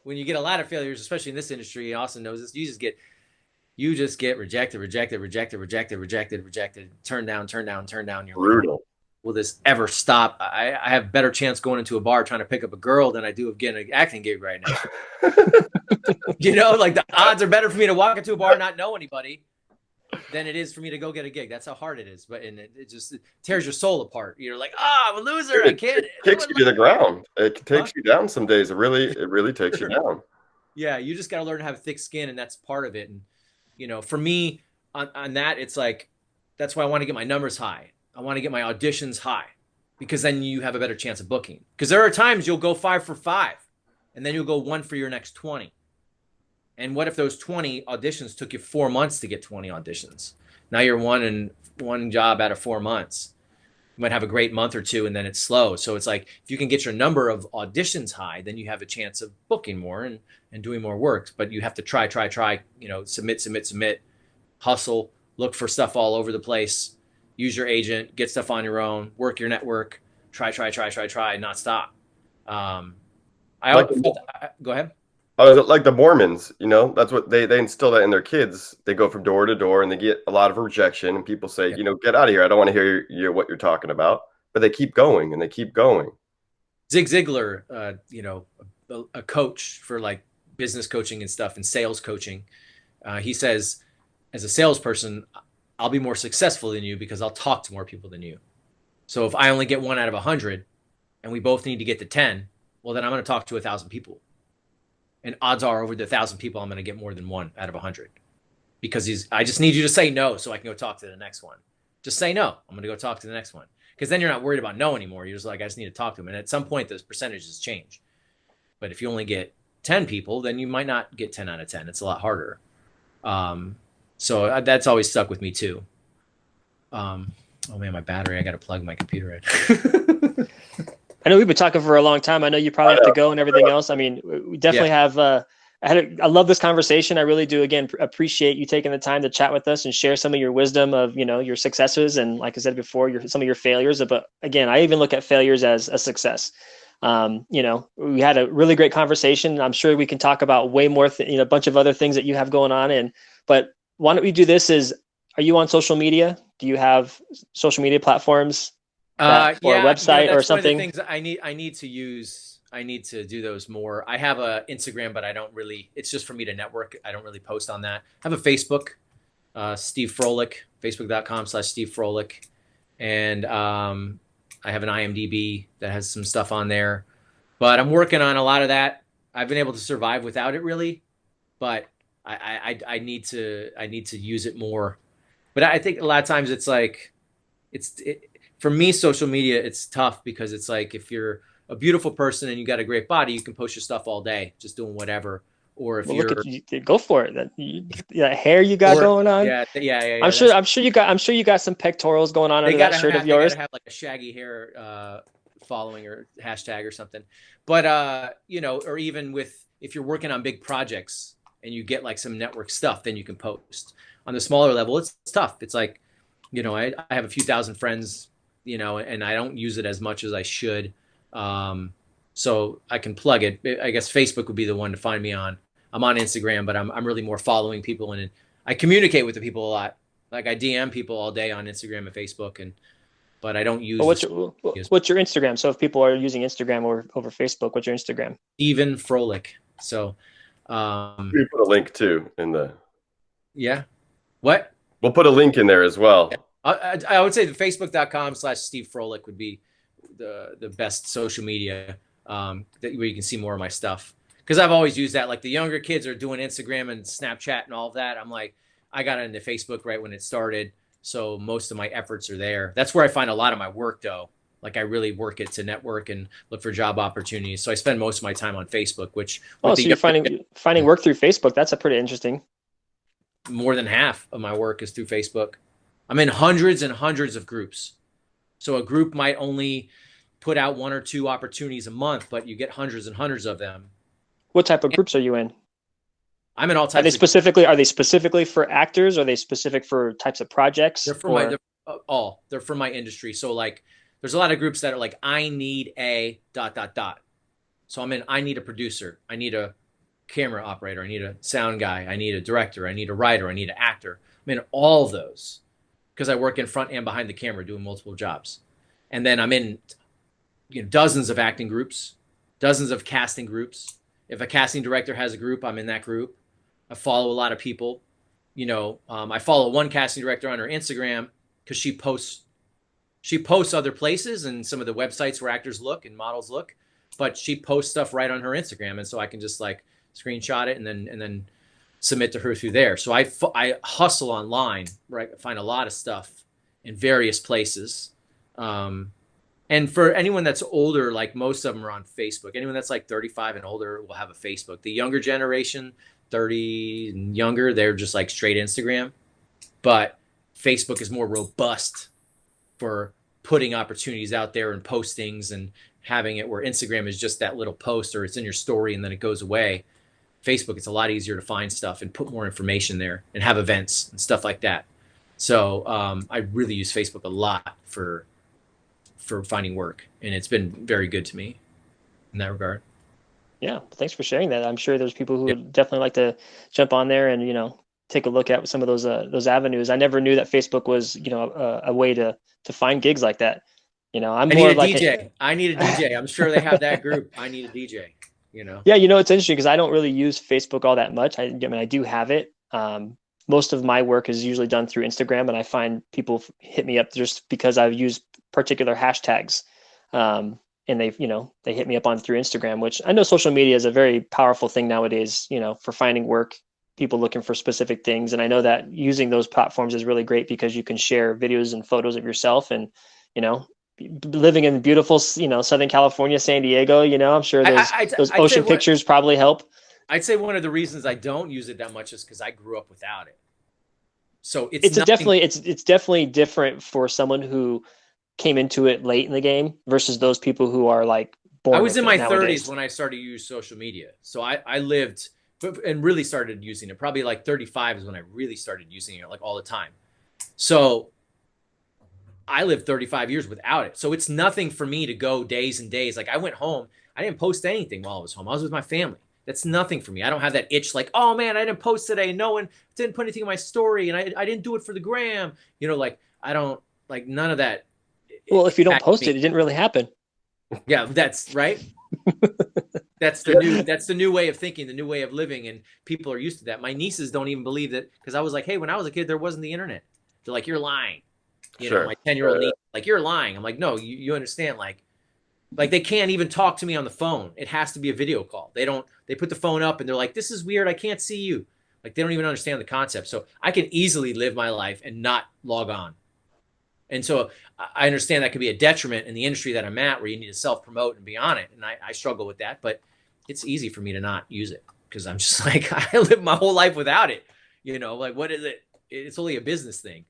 When you get a lot of failures, especially in this industry, Austin knows this, you just get rejected, turn down. You're Brutal. like, will this ever stop? I have a better chance going into a bar trying to pick up a girl than I do of getting an acting gig right now. Like the odds are better for me to walk into a bar and not know anybody than it is for me to go get a gig. That's how hard it is. But it just tears your soul apart. You're like, I'm a loser. I can't. It kicks you to the ground. It takes you down some days. It really takes you down. Yeah, you just got to learn to have thick skin, and that's part of it. And for me, on that, it's like that's why I want to get my numbers high. I want to get my auditions high because then you have a better chance of booking. Because there are times you'll go 5 for 5, and then you'll go 1 for your next 20. And what if those 20 auditions took you 4 months to get 20 auditions? Now you're one job out of 4 months. You might have a great month or two, and then it's slow. So it's like if you can get your number of auditions high, then you have a chance of booking more and doing more work. But you have to try, submit, hustle, look for stuff all over the place, use your agent, get stuff on your own, work your network, try, not stop. Go ahead. Like the Mormons, that's what they instill that in their kids. They go from door to door and they get a lot of rejection, and people say, get out of here. I don't want to hear what you're talking about. But they keep going and they keep going. Zig Ziglar, a coach for like business coaching and stuff and sales coaching, he says, as a salesperson, I'll be more successful than you because I'll talk to more people than you. So if I only get 1 out of 100 and we both need to get to 10, well, then I'm going to talk to 1,000 people. And odds are over the 1,000 people, I'm going to get more than 1 out of 100 because I just need you to say no so I can go talk to the next one. Just say no. I'm going to go talk to the next one because then you're not worried about no anymore. You're just like, I just need to talk to them. And at some point, those percentages change. But if you only get 10 people, then you might not get 10 out of 10. It's a lot harder. So that's always stuck with me too. Oh man, my battery, I got to plug my computer in. I know we've been talking for a long time. I know you probably have to go and everything else. I mean, we definitely have, I love this conversation. I really do. Again, appreciate you taking the time to chat with us and share some of your wisdom of, your successes. And like I said before, some of your failures, but again, I even look at failures as a success. We had a really great conversation. I'm sure we can talk about way more, a bunch of other things that you have going on. But why don't we do this are you on social media? Do you have social media platforms? Or a website or something? One of the things I need to use. I need to do those more. I have a Instagram, but I don't really. It's just for me to network. I don't really post on that. I have a Facebook, Steve Froehlich, facebook.com/Steve Froehlich, and I have an IMDb that has some stuff on there. But I'm working on a lot of that. I've been able to survive without it really, but I need to use it more. But I think a lot of times it's like for me, social media, it's tough because it's like if you're a beautiful person and you got a great body, you can post your stuff all day, just doing whatever. Or if go for it. That hair you got going on. Yeah. I'm sure you got some pectorals going on under that shirt of yours. You gotta have like a shaggy hair following or hashtag or something. But or even if you're working on big projects and you get like some network stuff, then you can post. On the smaller level, it's tough. It's like, I have a few thousand friends, and I don't use it as much as I should. So I can plug it. I guess Facebook would be the one to find me on. I'm on Instagram, but I'm really more following people, and I communicate with the people a lot. Like I DM people all day on Instagram and Facebook, but I don't use. What's your Instagram? So if people are using Instagram or over Facebook, what's your Instagram? Steven Froehlich. So we put a link too in the. Yeah. What? We'll put a link in there as well. I would say the facebook.com/Steve Froehlich would be the best social media where you can see more of my stuff. because I've always used that. Like the younger kids are doing Instagram and Snapchat and all of that. I'm like, I got into Facebook right when it started. So most of my efforts are there. That's where I find a lot of my work though. Like I really work it to network and look for job opportunities. So I spend most of my time on Facebook, which Oh, with so the you're finding work through Facebook. That's a pretty interesting. more than half of my work is through Facebook. I'm in hundreds and hundreds of groups. So a group might only put out 1 or 2 opportunities a month, but you get hundreds and hundreds of them. What type of groups are you in? I'm in all Are they types of specifically for actors? Are they specific for types of projects? they're for my they're for my industry. So like there's a lot of groups that are like I need a dot dot dot. So I need a producer. I need a camera operator. I need a sound guy. I need a director. I need a writer. I need an actor. I'm in all of those because I work in front and behind the camera doing multiple jobs. And then I'm in dozens of acting groups, dozens of casting groups. If a casting director has a group, I'm in that group. I follow a lot of people. I follow one casting director on her Instagram because she posts other places and some of the websites where actors look and models look, but she posts stuff right on her Instagram, and so I can just like screenshot it and then submit to her through there. So I hustle online, right? I find a lot of stuff in various places. And for anyone that's older, like most of them are on Facebook. Anyone that's like 35 and older will have a Facebook. The younger generation, 30 and younger, they're just like straight Instagram. But Facebook is more robust for putting opportunities out there and postings and having it where Instagram is just that little post or it's in your story and then it goes away. Facebook, it's a lot easier to find stuff and put more information there and have events and stuff like that. So I really use Facebook a lot for finding work, and it's been very good to me in that regard. Yeah, thanks for sharing that. I'm sure there's people who would definitely like to jump on there and take a look at some of those avenues. I never knew that Facebook was a way to find gigs like that. I'm more like DJ. I need a DJ. I'm sure they have that group. I need a DJ. Yeah, it's interesting because I don't really use Facebook all that much. I mean, I do have it. Most of my work is usually done through Instagram, and I find people hit me up just because I've used particular hashtags. And they hit me up on through Instagram, which I know social media is a very powerful thing nowadays, for finding work, people looking for specific things. And I know that using those platforms is really great because you can share videos and photos of yourself and, living in beautiful, Southern California, San Diego, I'm sure those ocean pictures probably help. I'd say one of the reasons I don't use it that much is because I grew up without it. So it's definitely different for someone who came into it late in the game versus those people who are like born. I was in my 30s when I started to use social media. So I lived and really started using it. Probably like 35 is when I really started using it like all the time. So I lived 35 years without it. So it's nothing for me to go days and days. Like I went home, I didn't post anything while I was home. I was with my family. That's nothing for me. I don't have that itch like, oh man, I didn't post today. No one didn't put anything in my story and I didn't do it for the gram. Like I don't like none of that. Well, if you don't post it, it didn't really happen. Yeah, that's right. That's the new way of thinking, the new way of living, and people are used to that. My nieces don't even believe that because I was like, hey, when I was a kid, there wasn't the internet. They're like, you're lying. My 10-year-old niece, like, you're lying. I'm like, no, you understand, like they can't even talk to me on the phone. It has to be a video call. They put the phone up and they're like, this is weird. I can't see you. Like they don't even understand the concept. So I can easily live my life and not log on. And so I understand that could be a detriment in the industry that I'm at where you need to self-promote and be on it. And I struggle with that, but it's easy for me to not use it because I'm just like, I live my whole life without it. Like what is it? It's only a business thing.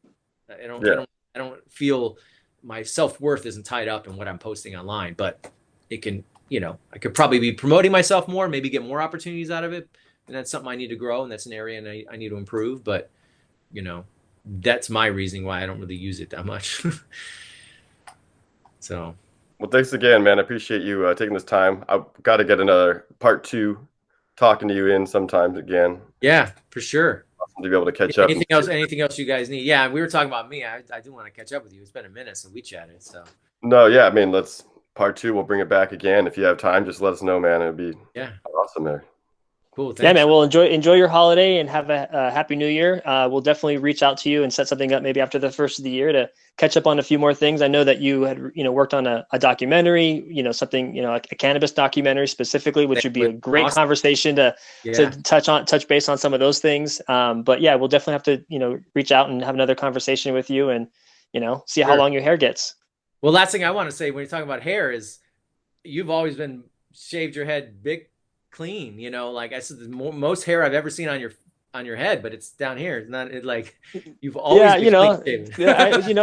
I don't feel my self-worth isn't tied up in what I'm posting online, but it can, I could probably be promoting myself more, maybe get more opportunities out of it. And that's something I need to grow. And that's an area and I need to improve, but that's my reasoning why I don't really use it that much. So, well, thanks again, man. I appreciate you taking this time. I've got to get another part 2 talking to you in sometimes again. Yeah, for sure. Awesome to be able to catch up. Anything else you guys need? Yeah, we were talking about me. I do want to catch up with you. It's been a minute since we chatted. So. No, yeah. I mean, part 2. We'll bring it back again. If you have time, just let us know, man. It'd be awesome there. Cool. Yeah, Thanks. man. Well, enjoy your holiday and have a happy New Year. We'll definitely reach out to you and set something up maybe after the first of the year to catch up on a few more things. I know that you had worked on a documentary, something a cannabis documentary specifically, which would be a great Awesome. conversation to Yeah. touch base on some of those things. But yeah, we'll definitely have to reach out and have another conversation with you and see how Sure. long your hair gets. Well, last thing I want to say when you're talking about hair is you've always been shaved your head big clean, like I said, most hair I've ever seen on your head, but it's down here. It's not like you've always been clean shaven.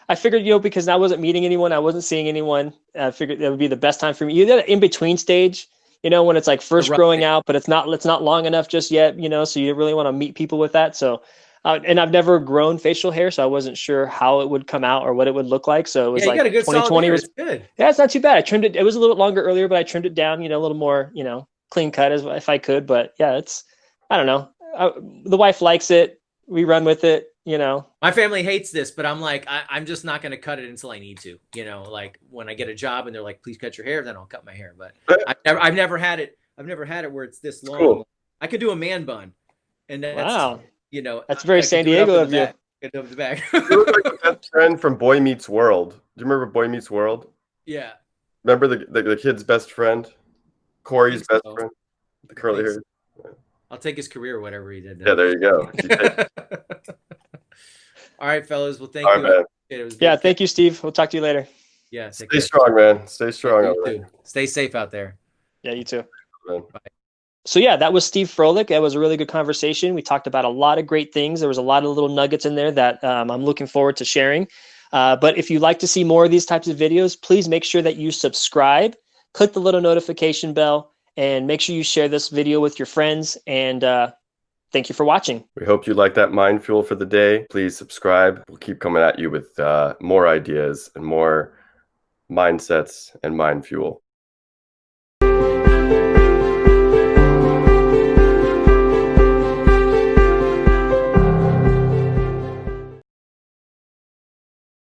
I figured, because I wasn't meeting anyone, I wasn't seeing anyone. I figured that would be the best time for me. You that in between stage, when it's like first growing out, but it's not long enough just yet, so you really want to meet people with that. So, and I've never grown facial hair, so I wasn't sure how it would come out or what it would look like. So it was you got a good 2020 was good. Yeah, it's not too bad. I trimmed it. It was a little longer earlier, but I trimmed it down, a little more, clean cut as if I could. But yeah, I don't know. The wife likes it. We run with it. My family hates this, but I'm like, I'm just not going to cut it until I need to. Like when I get a job and they're like, please cut your hair, then I'll cut my hair. But I've never had it. I've never had it where it's this long. Cool. I could do a man bun, and that's wow. That's very San Diego of you. Get up the back. You look like the best friend from Boy Meets World. Do you remember Boy Meets World? Yeah. Remember the kid's best friend, Corey's best friend, the curly hair. Yeah. I'll take his career, whatever he did. Yeah, there you go. All right, fellas. Well, thank you. Yeah, thank you, Steve. We'll talk to you later. Yeah. Stay strong, man. Stay strong. Stay safe out there. Yeah, you too. Man. Bye. So yeah, that was Steve Froehlich. That was a really good conversation. We talked about a lot of great things. There was a lot of little nuggets in there that I'm looking forward to sharing. But if you'd like to see more of these types of videos, please make sure that you subscribe, click the little notification bell, and make sure you share this video with your friends. And thank you for watching. We hope you like that mind fuel for the day. Please subscribe. We'll keep coming at you with more ideas and more mindsets and mind fuel.